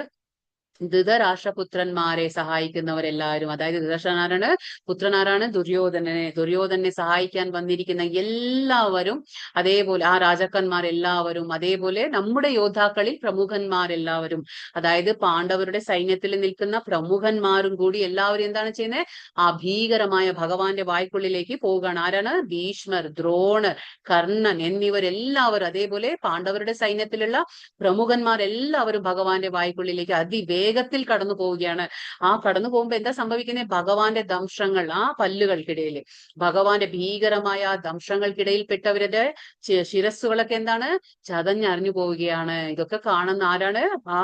ധൃതരാഷ്ട്രപുത്രന്മാരെ സഹായിക്കുന്നവരെല്ലാവരും, അതായത് ധൃതരാഷ്ട്രനാരാണ്? പുത്രനാരാണ്? ദുര്യോധനെ സഹായിക്കാൻ വന്നിരിക്കുന്ന എല്ലാവരും, അതേപോലെ ആ രാജാക്കന്മാരെല്ലാവരും, അതേപോലെ നമ്മുടെ യോദ്ധാക്കളിൽ പ്രമുഖന്മാരെല്ലാവരും, അതായത് പാണ്ഡവരുടെ സൈന്യത്തിൽ നിൽക്കുന്ന പ്രമുഖന്മാരും കൂടി എല്ലാവരും എന്താണ് ചെയ്യുന്നത്? ആ ഭീകരമായ ഭഗവാന്റെ വായ്ക്കുള്ളിലേക്ക് പോവുകയാണ്. ആരാണ്? ഭീഷ്മർ, ദ്രോണർ, കർണൻ എന്നിവരെല്ലാവരും, അതേപോലെ പാണ്ഡവരുടെ സൈന്യത്തിലുള്ള പ്രമുഖന്മാരെല്ലാവരും ഭഗവാന്റെ വായ്ക്കുള്ളിലേക്ക് അതിവേഗത്തിൽ കടന്നു പോവുകയാണ്. ആ കടന്നു പോകുമ്പോ എന്താ സംഭവിക്കുന്നത്? ഭഗവാന്റെ ദംശങ്ങൾ, ആ പല്ലുകൾക്കിടയിൽ, ഭഗവാന്റെ ഭീകരമായ ആ ദംശങ്ങൾക്കിടയിൽപ്പെട്ടവരുടെ ശിരസ്സുകളൊക്കെ എന്താണ്? ചതഞ്ഞറിഞ്ഞു പോവുകയാണ്. ഇതൊക്കെ കാണുന്ന ആരാണ്? ആ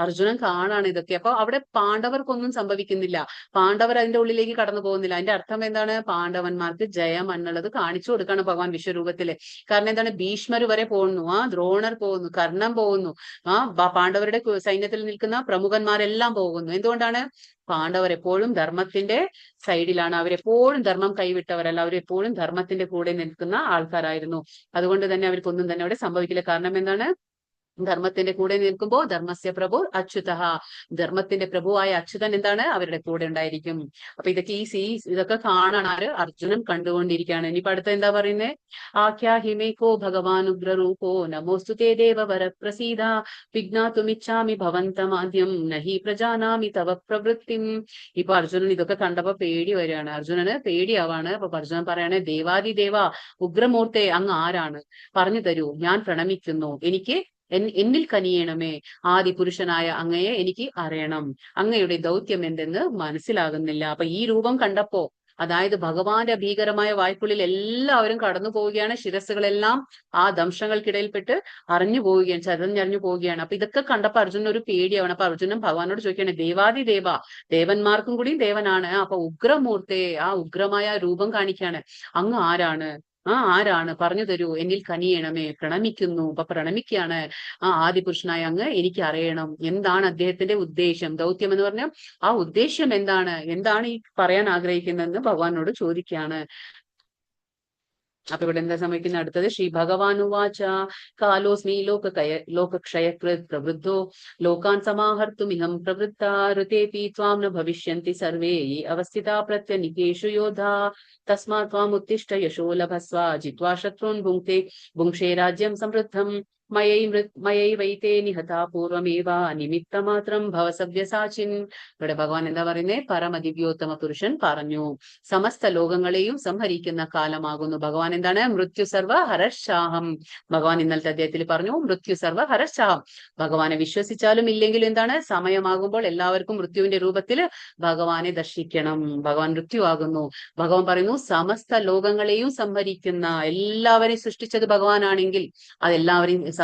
അർജുനൻ കാണാണ് ഇതൊക്കെ. അപ്പൊ അവിടെ പാണ്ഡവർക്കൊന്നും സംഭവിക്കുന്നില്ല, പാണ്ഡവർ അതിന്റെ ഉള്ളിലേക്ക് കടന്നു പോകുന്നില്ല. അതിന്റെ അർത്ഥം എന്താണ്? പാണ്ഡവന്മാർക്ക് ജയം എന്നുള്ളത് കാണിച്ചു കൊടുക്കാണ് ഭഗവാൻ വിശ്വരൂപത്തില്. കാരണം എന്താണ്? ഭീഷ്മർ വരെ പോകുന്നു, ആ ദ്രോണർ പോകുന്നു, കർണൻ പോകുന്നു, ആ പാണ്ഡവരുടെ സൈന്യത്തിൽ നിൽക്കുന്ന പ്രമുഖന്മാരെല്ലാം പോകുന്നു. എന്തുകൊണ്ടാണ്? പാണ്ഡവർ എപ്പോഴും ധർമ്മത്തിന്റെ സൈഡിലാണ്, അവരെപ്പോഴും ധർമ്മം കൈവിട്ടവരല്ല, അവരെപ്പോഴും ധർമ്മത്തിന്റെ കൂടെ നിൽക്കുന്ന ആൾക്കാരായിരുന്നു. അതുകൊണ്ട് തന്നെ അവർക്കൊന്നും തന്നെ അവിടെ സംഭവിക്കില്ല. കാരണം എന്താണ്? ധർമ്മത്തിന്റെ കൂടെ നിൽക്കുമ്പോ ധർമ്മസ്യ പ്രഭു അച്യുത, ധർമ്മത്തിന്റെ പ്രഭുവായ അച്യുതൻ എന്താണ്? അവരുടെ കൂടെ ഉണ്ടായിരിക്കും. അപ്പൊ ഇതൊക്കെ കാണാൻ ആര്? അർജുനൻ കണ്ടുകൊണ്ടിരിക്കുകയാണ്. ഇനിയിപ്പോ അടുത്ത എന്താ പറയുന്നത്? ആഖ്യാഹിമേകോ ഭഗവാൻ ഉഗ്രരൂപോ നമോസ്തുതേ ദേവവര പ്രസീദ വിജ്ഞാതുമിച്ഛാമി ഭവന്തമാദ്യം നഹി പ്രജാനാമി തവ പ്രവൃത്തിം. ഇപ്പൊ അർജുനൻ ഇതൊക്കെ കണ്ടപ്പോ പേടി വരികയാണ്, അർജുനന് പേടിയാവാണ്. അപ്പൊ അർജുനൻ പറയാണ്, ദേവാദിദേവ ഉഗ്രമൂർത്തെ, അങ്ങ് ആരാണ്? പറഞ്ഞു തരൂ, ഞാൻ പ്രണമിക്കുന്നു, എനിക്ക് എന്നിൽ കനിയണമേ, ആദി പുരുഷനായ അങ്ങയെ എനിക്ക് അറിയണം, അങ്ങയുടെ ദൗത്യം എന്തെന്ന് മനസ്സിലാകുന്നില്ല. അപ്പൊ ഈ രൂപം കണ്ടപ്പോ, അതായത് ഭഗവാന്റെ ഭീകരമായ വായ്പുള്ളിൽ എല്ലാവരും കടന്നു പോവുകയാണ്, ശിരസ്സുകളെല്ലാം ആ ദംശങ്ങൾക്കിടയിൽപ്പെട്ട് അറിഞ്ഞു പോവുകയാണ്, ചതഞ്ഞറിഞ്ഞു പോവുകയാണ്. അപ്പൊ ഇതൊക്കെ കണ്ടപ്പോ അർജുനൻ ഒരു പേടിയാവണം. അപ്പൊ അർജുനൻ ഭഗവാനോട് ചോദിക്കുകയാണ്, ദേവാദിദേവ, ദേവന്മാർക്കും കൂടി ദേവനാണ്, അപ്പൊ ഉഗ്രമൂർത്തെ, ആ ഉഗ്രമായ രൂപം കാണിക്കാണ്, അങ്ങ് ആരാണ്? ആരാണ്? പറഞ്ഞു തരൂ, എന്നിൽ കനിയണമേ, പ്രണമിക്കുന്നു. അപ്പൊ പ്രണമിക്കുകയാണ്, ആ ആദിപുരുഷനായ അങ്ങ് എനിക്ക് അറിയണം, എന്താണ് അദ്ദേഹത്തിന്റെ ഉദ്ദേശം, ദൗത്യം എന്ന് പറഞ്ഞാൽ ആ ഉദ്ദേശ്യം എന്താണ്, എന്താണ് ഈ പറയാൻ ആഗ്രഹിക്കുന്നതെന്ന് ഭഗവാനോട് ചോദിക്കുകയാണ്. അപ്പൊ ഇവിടെ എന്താ സംഭവിക്കുന്നത്? അടുത്തത് ശ്രീ ഭഗവാനുവാച കാലോസ്മി ലോകക്ഷയകൃത് പ്രവൃദ്ധോ ലോകാൻ സമാഹർത്തുമിഹം പ്രവൃത്ത ഋതേപി ത്വാം ന ഭവിഷ്യന്തി സർവേ അവസ്ഥിതാ പ്രത്യനികേഷു യോധാ തസ്മാത് ത്വാമുത്തിഷ്ഠ യശോ ലഭസ്വ ജിത്വാ ശത്രുൻ ഭുങ്ക്ഷേ രാജ്യം സമൃദ്ധം മയൈവൈതേ നിഹതാ പൂർവമേവ നിമിത്തമാത്രം ഭവ സവ്യസാചിൻ. ഇവിടെ ഭഗവാൻ എന്താ പറയുന്നത്? പരമദിവ്യോത്തമ പുരുഷൻ പറഞ്ഞു, സമസ്ത ലോകങ്ങളെയും സംഹരിക്കുന്ന കാലമാകുന്നു. ഭഗവാൻ എന്താണ്? മൃത്യു സർവ ഹരശാഹം. ഭഗവാൻ ഇന്നലത്തെ അദ്ദേഹത്തിൽ പറഞ്ഞു, മൃത്യു സർവ ഹരശാഹം. ഭഗവാനെ വിശ്വസിച്ചാലും ഇല്ലെങ്കിലും എന്താണ്? സമയമാകുമ്പോൾ എല്ലാവർക്കും മൃത്യുവിന്റെ രൂപത്തിൽ ഭഗവാനെ ദർശിക്കണം. ഭഗവാൻ മൃത്യുവാകുന്നു. ഭഗവാൻ പറയുന്നു, സമസ്ത ലോകങ്ങളെയും സംഹരിക്കുന്ന, എല്ലാവരെയും സൃഷ്ടിച്ചത് ഭഗവാനാണെങ്കിൽ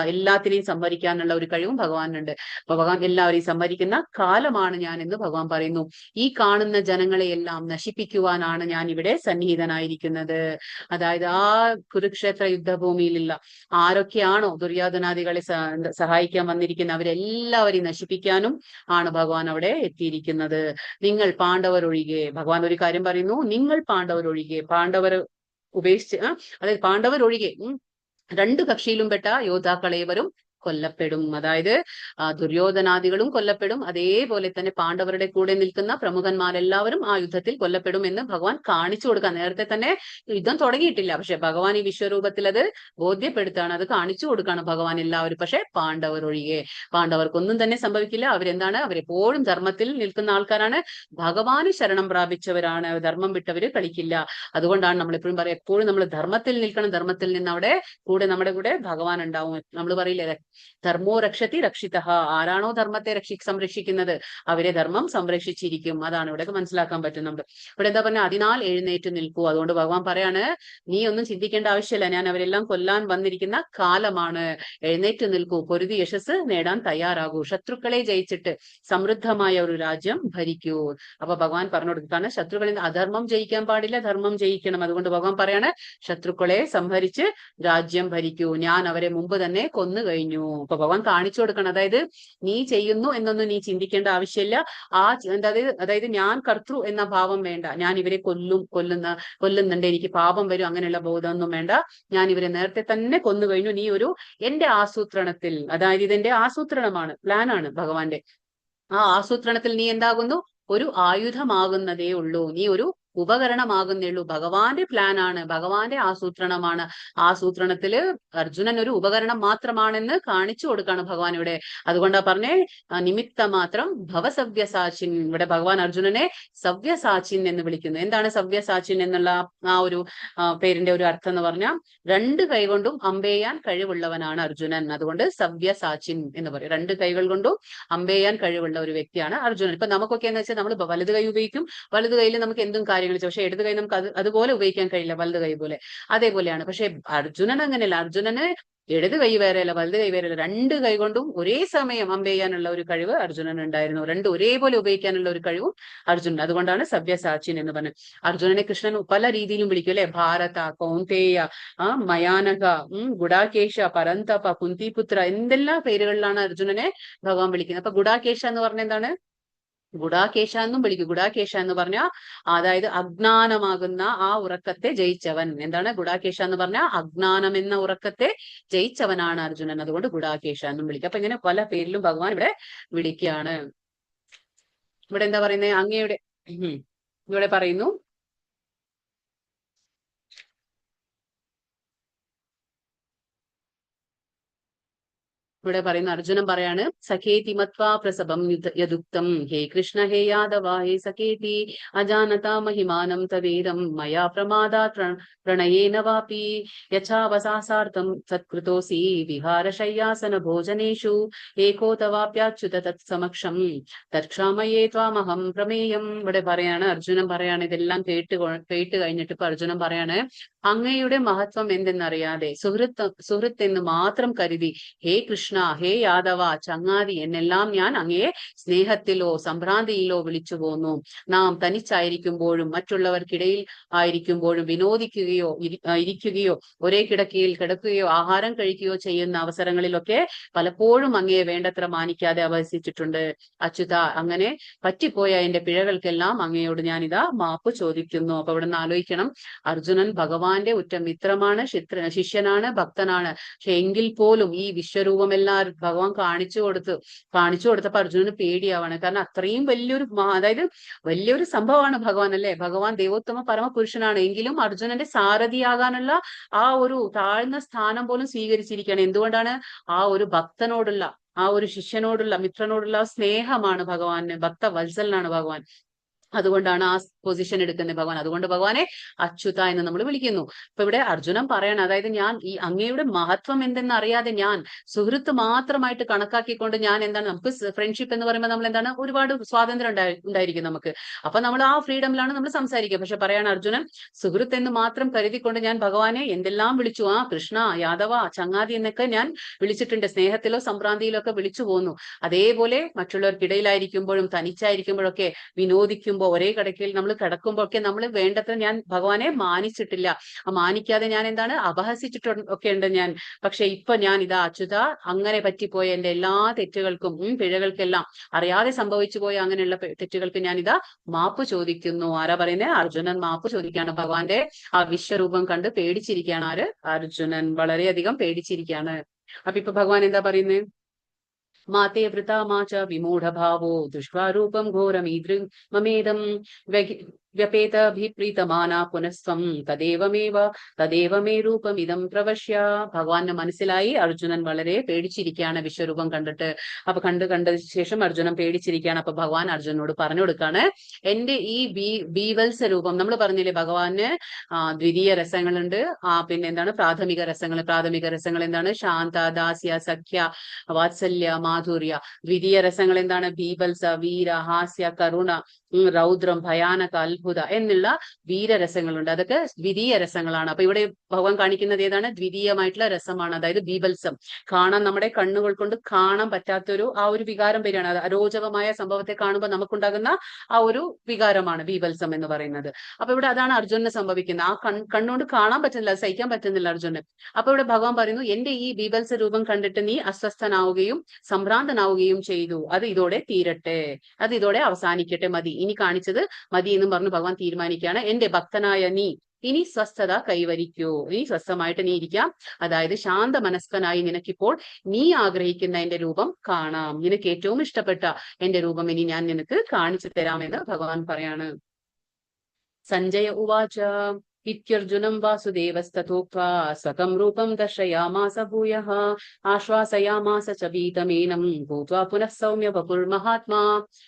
എല്ലാത്തിനെയും സംഹരിക്കാനുള്ള ഒരു കഴിവും ഭഗവാനുണ്ട്. അപ്പൊ ഭഗവാൻ എല്ലാവരെയും സംഹരിക്കുന്ന കാലമാണ് ഞാൻ എന്ന് ഭഗവാൻ പറയുന്നു. ഈ കാണുന്ന ജനങ്ങളെയെല്ലാം നശിപ്പിക്കുവാനാണ് ഞാൻ ഇവിടെ സന്നിഹിതനായിരിക്കുന്നത്. അതായത് ആ കുരുക്ഷേത്ര യുദ്ധഭൂമിയിലുള്ള ആരൊക്കെയാണോ ദുര്യോധനാദികളെ സഹായിക്കാൻ വന്നിരിക്കുന്ന അവരെല്ലാവരെയും നശിപ്പിക്കാനും ആണ് ഭഗവാൻ അവിടെ എത്തിയിരിക്കുന്നത്. നിങ്ങൾ പാണ്ഡവരൊഴികെ, ഭഗവാൻ ഒരു കാര്യം പറയുന്നു, നിങ്ങൾ പാണ്ഡവരൊഴികെ, പാണ്ഡവർ ഉപേക്ഷിച്ച് അതായത് പാണ്ഡവരൊഴികെ രണ്ടു കക്ഷിയിലും പെട്ട യോദ്ധാക്കളേവരും കൊല്ലപ്പെടും. അതായത് ദുര്യോധനാദികളും കൊല്ലപ്പെടും, അതേപോലെ തന്നെ പാണ്ഡവരുടെ കൂടെ നിൽക്കുന്ന പ്രമുഖന്മാരെല്ലാവരും ആ യുദ്ധത്തിൽ കൊല്ലപ്പെടും എന്ന് ഭഗവാൻ കാണിച്ചു കൊടുക്കാൻ. നേരത്തെ തന്നെ യുദ്ധം തുടങ്ങിയിട്ടില്ല, പക്ഷെ ഭഗവാൻ ഈ വിശ്വരൂപത്തിൽ അത് ബോധ്യപ്പെടുത്താണ്, അത് കാണിച്ചു കൊടുക്കാണ് ഭഗവാൻ എല്ലാവരും. പക്ഷെ പാണ്ഡവർ ഒഴികെ പാണ്ഡവർക്കൊന്നും തന്നെ സംഭവിക്കില്ല. അവരെന്താണ്? അവരെപ്പോഴും ധർമ്മത്തിൽ നിൽക്കുന്ന ആൾക്കാരാണ്, ഭഗവാന് ശരണം പ്രാപിച്ചവരാണ്, ധർമ്മം വിട്ടവര് കളിക്കില്ല. അതുകൊണ്ടാണ് നമ്മൾ എപ്പോഴും പറയാം, എപ്പോഴും നമ്മൾ ധർമ്മത്തിൽ നിൽക്കണം, ധർമ്മത്തിൽ നിന്ന് അവിടെ നമ്മുടെ കൂടെ ഭഗവാൻ ഉണ്ടാവും. നമ്മൾ പറയില്ലേ, ധർമ്മോ രക്ഷതി രക്ഷിത, ആരാണോ ധർമ്മത്തെ സംരക്ഷിക്കുന്നത് അവരെ ധർമ്മം സംരക്ഷിച്ചിരിക്കും. അതാണ് ഇവിടെ മനസ്സിലാക്കാൻ പറ്റുന്നുണ്ട്. ഇവിടെ എന്താ പറഞ്ഞ, അതിനാൽ എഴുന്നേറ്റ് നിൽക്കൂ. അതുകൊണ്ട് ഭഗവാൻ പറയാണ്, നീ ഒന്നും ചിന്തിക്കേണ്ട ആവശ്യമില്ല, ഞാൻ അവരെല്ലാം കൊല്ലാൻ വന്നിരിക്കുന്ന കാലമാണ്, എഴുന്നേറ്റ് നിൽക്കൂ, പൊരുതി യശസ് നേടാൻ തയ്യാറാകൂ, ശത്രുക്കളെ ജയിച്ചിട്ട് സമൃദ്ധമായ ഒരു രാജ്യം ഭരിക്കൂ. അപ്പൊ ഭഗവാൻ പറഞ്ഞു കൊടുക്കുകയാണ്, ശത്രുക്കളിൽ അധർമ്മം ജയിക്കാൻ പാടില്ല, ധർമ്മം ജയിക്കണം. അതുകൊണ്ട് ഭഗവാൻ പറയാണ്, ശത്രുക്കളെ സംഹരിച്ച് രാജ്യം ഭരിക്കൂ, ഞാൻ അവരെ മുമ്പ് തന്നെ കൊന്നു കഴിഞ്ഞു. അപ്പൊ ഭഗവാൻ കാണിച്ചു കൊടുക്കണം, അതായത് നീ ചെയ്യുന്നു എന്നൊന്നും നീ ചിന്തിക്കേണ്ട ആവശ്യമില്ല. അതായത് ഞാൻ കർത്തൃ എന്ന ഭാവം വേണ്ട, ഞാൻ ഇവരെ കൊല്ലുന്നുണ്ട്, എനിക്ക് പാപം വരും, അങ്ങനെയുള്ള ബോധമൊന്നും വേണ്ട, ഞാൻ ഇവരെ നേരത്തെ തന്നെ കൊന്നു കഴിഞ്ഞു. നീ എന്റെ ആസൂത്രണത്തിൽ, അതായത് ഇതെന്റെ ആസൂത്രണമാണ്, പ്ലാനാണ് ഭഗവാന്റെ, ആ ആസൂത്രണത്തിൽ നീ എന്താകുന്നു? ഒരു ആയുധമാകുന്നതേ ഉള്ളൂ. നീ ഒരു ഉപകരണമാകുന്നേ ഉള്ളൂ. ഭഗവാന്റെ പ്ലാൻ ആണ്, ഭഗവാന്റെ ആസൂത്രണമാണ്. ആസൂത്രണത്തില് അർജുനൻ ഒരു ഉപകരണം മാത്രമാണെന്ന് കാണിച്ചു കൊടുക്കാണ് ഭഗവാൻ ഇവിടെ. അതുകൊണ്ടാ പറഞ്ഞേ നിമിത്ത മാത്രം ഭവസവ്യസാചിൻ. ഇവിടെ ഭഗവാൻ അർജുനനെ സവ്യസാചിൻ എന്ന് വിളിക്കുന്നു. എന്താണ് സവ്യസാചിൻ എന്നുള്ള ആ ഒരു പേരിന്റെ ഒരു അർത്ഥം എന്ന് പറഞ്ഞാൽ, രണ്ട് കൈകൊണ്ടും അമ്പെയ്യാൻ കഴിവുള്ളവനാണ് അർജുനൻ. അതുകൊണ്ട് സവ്യസാചിൻ എന്ന് പറയും. രണ്ട് കൈകൾ കൊണ്ടും അമ്പെയ്യാൻ കഴിവുള്ള ഒരു വ്യക്തിയാണ് അർജുനൻ. ഇപ്പൊ നമുക്കൊക്കെ എന്ന് വെച്ചാൽ നമ്മൾ വലത് കൈ ഉപയോഗിക്കും, വലത് കൈയിൽ നമുക്ക് എന്തും കാര്യങ്ങൾ ചെയ്യും. പക്ഷെ ഇടത് കൈ നമുക്ക് അതുപോലെ ഉപയോഗിക്കാൻ കഴിയില്ല, വലത് കൈ പോലെ. അതേപോലെയാണ്. പക്ഷെ അർജുനൻ അങ്ങനെയല്ല. അർജുനന് ഇടത് കൈ വേറെയല്ല, വലത് കൈ വേറെയല്ല. രണ്ട് കൈ കൊണ്ടും ഒരേ സമയം അമ്പെയ്യാനുള്ള ഒരു കഴിവ് അർജുനൻ ഉണ്ടായിരുന്നു. രണ്ടും ഒരേപോലെ ഉപയോഗിക്കാനുള്ള ഒരു കഴിവും അർജുനൻ. അതുകൊണ്ടാണ് സവ്യസാചിൻ എന്ന് പറഞ്ഞത്. അർജുനനെ കൃഷ്ണൻ പല രീതിയിലും വിളിക്കും അല്ലെ. ഭാരത, കൗന്ദേയ, മയാനക, ഗുഡാകേശ, പരന്തപ, കുന്തിപുത്ര, എന്തെല്ലാം പേരുകളിലാണ് അർജുനനെ ഭഗവാൻ വിളിക്കുന്നത്. അപ്പൊ ഗുഡാകേശ എന്ന് പറഞ്ഞ എന്താണ്? ഗുഡാകേശ എന്നും വിളിക്കും. ഗുഡാകേശ എന്ന് പറഞ്ഞാൽ അതായത് അജ്ഞാനമാകുന്ന ആ ഉറക്കത്തെ ജയിച്ചവൻ. എന്താണ് ഗുഡാകേശ എന്ന് പറഞ്ഞാൽ? അജ്ഞാനം എന്ന ഉറക്കത്തെ ജയിച്ചവനാണ് അർജുനൻ. അതുകൊണ്ട് ഗുഡാകേശ എന്നും വിളിക്കും. അപ്പൊ ഇങ്ങനെ പല പേരിലും ഭഗവാൻ ഇവിടെ വിളിക്കുകയാണ്. ഇവിടെ എന്താ പറയുന്നത്? അങ്ങയുടെ ഇവിടെ പറയുന്നു, ഇവിടെ പറയുന്ന അർജുനൻ പറയാണ്, സഖേതി മത്വാ പ്രസഭം യദുക്തം ഹേ കൃഷ്ണ ഹേ യാദവ ഹേ സഖേതി അജാനതാ മഹിമാനം തവേദം മയാ പ്രമാദാത് പ്രണയേന വാപി യഥാവസാസാർത്ഥം സത്കൃതോസി വിഹാരശയ്യാസന ഭോജനേഷു ഏകോതവാപ്യാച്യുത തത്സമക്ഷം തത്ക്ഷാമയേ ത്വാമഹം പ്രമേയം. ഇവിടെ പറയാണ്, അർജുനൻ പറയാണ്, ഇതെല്ലാം കേട്ട് കഴിഞ്ഞിട്ട് ഇപ്പൊ അർജുനൻ പറയാണ്, അങ്ങയുടെ മഹത്വം എന്തെന്നറിയാതെ സുഹൃത്ത് എന്ന് മാത്രം കരുതി ഹേ കൃഷ്ണ, ഹേ യാദവ, ചങ്ങാതി എന്നെല്ലാം ഞാൻ അങ്ങയെ സ്നേഹത്തിലോ സംഭ്രാന്തിയിലോ വിളിച്ചു പോന്നു. നാം തനിച്ചായിരിക്കുമ്പോഴും മറ്റുള്ളവർക്കിടയിൽ ആയിരിക്കുമ്പോഴും വിനോദിക്കുകയോ ഇരിക്കുകയോ ഒരേ കിടക്കയിൽ കിടക്കുകയോ ആഹാരം കഴിക്കുകയോ ചെയ്യുന്ന അവസരങ്ങളിലൊക്കെ പലപ്പോഴും അങ്ങയെ വേണ്ടത്ര മാനിക്കാതെ അപഹസിച്ചിട്ടുണ്ട്. അച്യുത, അങ്ങനെ പറ്റിപ്പോയ എന്റെ പിഴകൾക്കെല്ലാം അങ്ങയോട് ഞാനിതാ മാപ്പ് ചോദിക്കുന്നു. അപ്പൊ ഇവിടെ നിന്ന് ആലോചിക്കണം, അർജുനൻ ഭഗവാന്റെ ഉറ്റ മിത്രമാണ്, ശിഷ്യനാണ്, ഭക്തനാണ്. പക്ഷെ എങ്കിൽ പോലും ഈ വിശ്വരൂപം എല്ലാം ഭഗവാൻ കാണിച്ചു കൊടുത്തപ്പോ അർജുനന് പേടിയാവാണ്. കാരണം അത്രയും വലിയൊരു അതായത് വലിയൊരു സംഭവമാണ് ഭഗവാൻ അല്ലെ. ഭഗവാൻ ദേവോത്തമ പരമപുരുഷനാണ്. എങ്കിലും അർജുനന്റെ സാരഥിയാകാനുള്ള ആ ഒരു താഴ്ന്ന സ്ഥാനം പോലും സ്വീകരിച്ചിരിക്കുകയാണ്. എന്തുകൊണ്ടാണ്? ആ ഒരു ഭക്തനോടുള്ള, ആ ഒരു ശിഷ്യനോടുള്ള, മിത്രനോടുള്ള സ്നേഹമാണ് ഭഗവാന്. ഭക്തവത്സലനാണ് ഭഗവാൻ. അതുകൊണ്ടാണ് ആ പൊസിഷൻ എടുക്കുന്നത് ഭഗവാൻ. അതുകൊണ്ട് ഭഗവാനെ അച്യുത എന്ന് നമ്മൾ വിളിക്കുന്നു. ഇപ്പൊ ഇവിടെ അർജുനൻ പറയണം, അതായത് ഞാൻ ഈ അങ്ങയുടെ മഹത്വം എന്തെന്ന് അറിയാതെ ഞാൻ സുഹൃത്ത് മാത്രമായിട്ട് കണക്കാക്കിക്കൊണ്ട് ഞാൻ എന്താണ്, നമുക്ക് ഫ്രണ്ട്ഷിപ്പ് എന്ന് പറയുമ്പോൾ നമ്മൾ എന്താണ്, ഒരുപാട് സ്വാതന്ത്ര്യം ഉണ്ടായിരിക്കും നമുക്ക്. അപ്പൊ നമ്മൾ ആ ഫ്രീഡമിലാണ് നമ്മൾ സംസാരിക്കുക. പക്ഷെ പറയാണ് അർജുനൻ, സുഹൃത്ത് എന്ന് മാത്രം കരുതിക്കൊണ്ട് ഞാൻ ഭഗവാനെ എന്തെല്ലാം വിളിച്ചു, കൃഷ്ണ, യാദവ, ചങ്ങാതി എന്നൊക്കെ ഞാൻ വിളിച്ചിട്ടുണ്ട്. സ്നേഹത്തിലോ സംഭ്രാന്തിയിലോ ഒക്കെ വിളിച്ചു പോന്നു. അതേപോലെ മറ്റുള്ളവർക്കിടയിലായിരിക്കുമ്പോഴും തനിച്ചായിരിക്കുമ്പോഴൊക്കെ വിനോദിക്കും ഒരേ കിടക്കയിൽ നമ്മൾ കിടക്കുമ്പോ ഒക്കെ നമ്മൾ വേണ്ടത്ര ഞാൻ ഭഗവാനെ മാനിച്ചിട്ടില്ല. മാനിക്കാതെ ഞാൻ എന്താണ് അപഹസിച്ചിട്ടൊക്കെ ഉണ്ട് ഞാൻ. പക്ഷെ ഇപ്പൊ ഞാൻ ഇതാ അച്യുത, അങ്ങനെ പറ്റിപ്പോയ എന്റെ എല്ലാ തെറ്റുകൾക്കും പിഴകൾക്കെല്ലാം, അറിയാതെ സംഭവിച്ചു പോയ അങ്ങനെയുള്ള തെറ്റുകൾക്ക് ഞാൻ ഇതാ മാപ്പ് ചോദിക്കുന്നു. ആരാ പറയുന്നത്? അർജുനൻ മാപ്പ് ചോദിക്കുകയാണ്. ഭഗവാന്റെ ആ വിശ്വരൂപം കണ്ട് പേടിച്ചിരിക്കുകയാണ് ആര്? അർജുനൻ വളരെയധികം പേടിച്ചിരിക്കുകയാണ്. അപ്പൊ ഇപ്പൊ ഭഗവാൻ എന്താ പറയുന്നത്? മാതേ വൃതാ മാച വിമൂഢഭാവോ ദുഷ്വാരൂപം ഘോരമീദൃമമേദം വ്യപേതഭിപ്രീതമാന പുനഃസ്വം തദേവ മേ രൂപം ഇതം പ്രവശ്യ. ഭഗവാന് മനസ്സിലായി അർജുനൻ വളരെ പേടിച്ചിരിക്കുകയാണ് വിശ്വരൂപം കണ്ടിട്ട്. അപ്പൊ കണ്ട ശേഷം അർജുനൻ പേടിച്ചിരിക്കുകയാണ്. അപ്പൊ ഭഗവാൻ അർജുനോട് പറഞ്ഞു കൊടുക്കാണ്, എന്റെ ഈ ബീവത്സ രൂപം, നമ്മൾ പറഞ്ഞില്ലേ ഭഗവാന് ദ്വിതീയ രസങ്ങളുണ്ട്, പിന്നെ എന്താണ് പ്രാഥമിക രസങ്ങൾ എന്താണ്? ശാന്ത, ദാസ്യ, സഖ്യ, വാത്സല്യ, മാധുര്യ. ദ്വിതീയ രസങ്ങൾ എന്താണ്? ബീഭത്സ, വീര, ഹാസ്യ, കരുണ, രൗദ്രം, ഭയാനക, അത്ഭുത എന്നുള്ള വീരരസങ്ങളുണ്ട്. അതൊക്കെ ദ്വിതീയ രസങ്ങളാണ്. അപ്പൊ ഇവിടെ ഭഗവാൻ കാണിക്കുന്നത് ഏതാണ്? ദ്വിതീയമായിട്ടുള്ള രസമാണ്. അതായത് ബീഭത്സം, കാണാൻ നമ്മുടെ കണ്ണുകൾ കൊണ്ട് കാണാൻ പറ്റാത്തൊരു ആ ഒരു വികാരം വരികയാണ്. അത് അരോചകമായ സംഭവത്തെ കാണുമ്പോൾ നമുക്കുണ്ടാകുന്ന ആ ഒരു വികാരമാണ് ബീഭത്സം എന്ന് പറയുന്നത്. അപ്പൊ ഇവിടെ അതാണ് അർജുനന് സംഭവിക്കുന്നത്. ആ കണ്ണുകൊണ്ട് കാണാൻ പറ്റുന്നില്ല, സഹിക്കാൻ പറ്റുന്നില്ല അർജുനന്. അപ്പൊ ഇവിടെ ഭഗവാൻ പറയുന്നു, എന്റെ ഈ ബീഭത്സ രൂപം കണ്ടിട്ട് നീ അസ്വസ്ഥനാവുകയും സംഭ്രാന്തനാവുകയും ചെയ്തു. അത് ഇതോടെ തീരട്ടെ, അത് ഇതോടെ അവസാനിക്കട്ടെ, മതി, ഇനി കാണിച്ചത് മതി എന്നും പറഞ്ഞ് ഭഗവാൻ തീരുമാനിക്കുകയാണ്. എന്റെ ഭക്തനായ നീ ഇനി സ്വസ്ഥത കൈവരിക്കൂ, ഇനി സ്വസ്ഥമായിട്ട് നീ ഇരിക്കാം. അതായത് ശാന്ത മനസ്കനായി നിനക്കിപ്പോൾ നീ ആഗ്രഹിക്കുന്ന എന്റെ രൂപം കാണാം, നിനക്ക് ഏറ്റവും ഇഷ്ടപ്പെട്ട എന്റെ രൂപം ഇനി ഞാൻ നിനക്ക് കാണിച്ചു തരാമെന്ന് ഭഗവാൻ പറയാണ്. സഞ്ജയ ഉവാച ഇത്യർജുനം വാസുദേവസ്തഥോക്ത്വാ സ്വകം രൂപം ദർശയാമാസ ഭൂയഃ ആശ്വാസയാമാസ ച വീതമേനം ഭൂത്വാ പുനഃ സൗമ്യ വപുർമഹാത്മാ.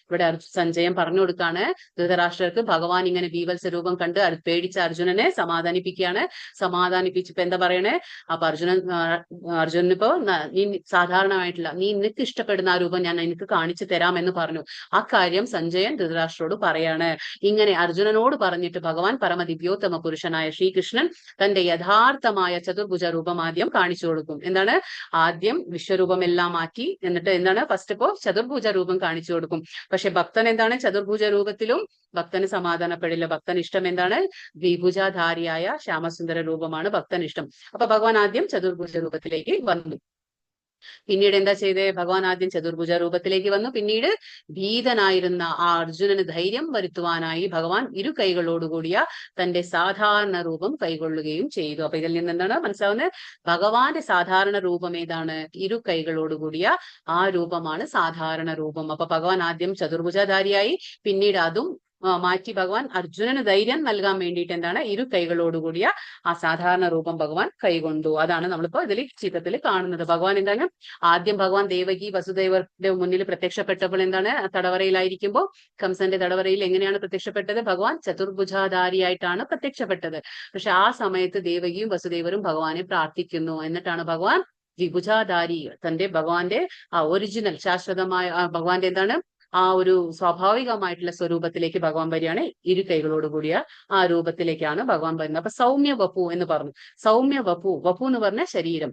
ഇവിടെ സഞ്ജയം പറഞ്ഞു കൊടുക്കാണ് ധൃതരാഷ്ട്രർക്ക് ഭഗവാൻ ഇങ്ങനെ ബീവത്സ രൂപം കണ്ട് പേടിച്ച അർജുനനെ സമാധാനിപ്പിക്കുകയാണ്. സമാധാനിപ്പിച്ചപ്പോ എന്താ പറയണേ, അപ്പൊ അർജുനനിപ്പോ നീ സാധാരണമായിട്ടുള്ള നിനക്ക് ഇഷ്ടപ്പെടുന്ന ആ രൂപം ഞാൻ നിനക്ക് കാണിച്ചു തരാമെന്ന് പറഞ്ഞു. ആ കാര്യം സഞ്ജയൻ ധൃതരാഷ്ട്രോട് പറയാണ്. ഇങ്ങനെ അർജുനനോട് പറഞ്ഞിട്ട് ഭഗവാൻ പരമദിവ്യോത്തമ പുരുഷനായ ശ്രീകൃഷ്ണൻ തന്റെ യഥാർത്ഥമായ ചതുർഭുജ രൂപം ആദ്യം കാണിച്ചു കൊടുക്കും. എന്താണ്, ആദ്യം വിശ്വരൂപം എല്ലാം മാറ്റി എന്നിട്ട് എന്താണ് ഫസ്റ്റ് ഇപ്പോ ചതുർഭുജ രൂപം കാണിച്ചു കൊടുക്കും. പക്ഷെ ഭക്തൻ എന്താണ്, ചതുർഭുജ രൂപത്തിലും ഭക്തന് സമാധാനപ്പെടില്ല. ഭക്തൻ ഇഷ്ടം എന്താണ്, ദ്വിഭുജധാരിയായ ശ്യാമസുന്ദര രൂപമാണ് ഭക്തൻ ഇഷ്ടം. അപ്പൊ ഭഗവാൻ ആദ്യം ചതുർഭുജ രൂപത്തിലേക്ക് വന്നു. പിന്നീട് എന്താ ചെയ്തേ, ഭഗവാൻ ആദ്യം ചതുർഭുജ രൂപത്തിലേക്ക് വന്നു. പിന്നീട് ഭീതനായിരുന്ന ആ അർജുനന് ധൈര്യം വരുത്തുവാനായി ഭഗവാൻ ഇരു കൈകളോടുകൂടിയ തന്റെ സാധാരണ രൂപം കൈകൊള്ളുകയും ചെയ്തു. അപ്പൊ ഇതിൽ നിന്ന് എന്താണ് മനസ്സിലാവുന്നത്, ഭഗവാന്റെ സാധാരണ രൂപം ഏതാണ്, ഇരു കൈകളോടുകൂടിയ ആ രൂപമാണ് സാധാരണ രൂപം. അപ്പൊ ഭഗവാൻ ആദ്യം ചതുർഭുജധാരിയായി, പിന്നീട് അതും മാറ്റി ഭഗവാൻ അർജുനന് ധൈര്യം നൽകാൻ വേണ്ടിയിട്ട് എന്താണ് ഇരു കൈകളോടുകൂടിയ ആ സാധാരണ രൂപം ഭഗവാൻ കൈകൊണ്ടു. അതാണ് നമ്മളിപ്പോ ഇതിൽ ചിത്രത്തിൽ കാണുന്നത്. ഭഗവാൻ എന്താണ്, ആദ്യം ഭഗവാൻ ദേവകി വസുദേവരുടെ മുന്നിൽ പ്രത്യക്ഷപ്പെട്ടപ്പോൾ എന്താണ്, തടവറയിലായിരിക്കുമ്പോൾ കംസന്റെ തടവറയിൽ എങ്ങനെയാണ് പ്രത്യക്ഷപ്പെട്ടത്, ഭഗവാൻ ചതുർഭുജധാരിയായിട്ടാണ് പ്രത്യക്ഷപ്പെട്ടത്. പക്ഷെ ആ സമയത്ത് ദേവകിയും വസുദേവരും ഭഗവാനെ പ്രാർത്ഥിക്കുന്നു. എന്നിട്ടാണ് ഭഗവാൻ ദ്വിഭുജാധാരി തന്റെ ഭഗവാന്റെ ആ ഒറിജിനൽ ശാശ്വതമായ ഭഗവാന്റെ എന്താണ് ആ ഒരു സ്വാഭാവികമായിട്ടുള്ള സ്വരൂപത്തിലേക്ക് ഭഗവാൻ വരികയാണ്. ഇരു കൈകളോട് കൂടിയ ആ രൂപത്തിലേക്കാണ് ഭഗവാൻ വരുന്നത്. അപ്പൊ സൗമ്യ വപു എന്ന് പറഞ്ഞു. സൗമ്യ വപു, വപു എന്ന് പറഞ്ഞ ശരീരം,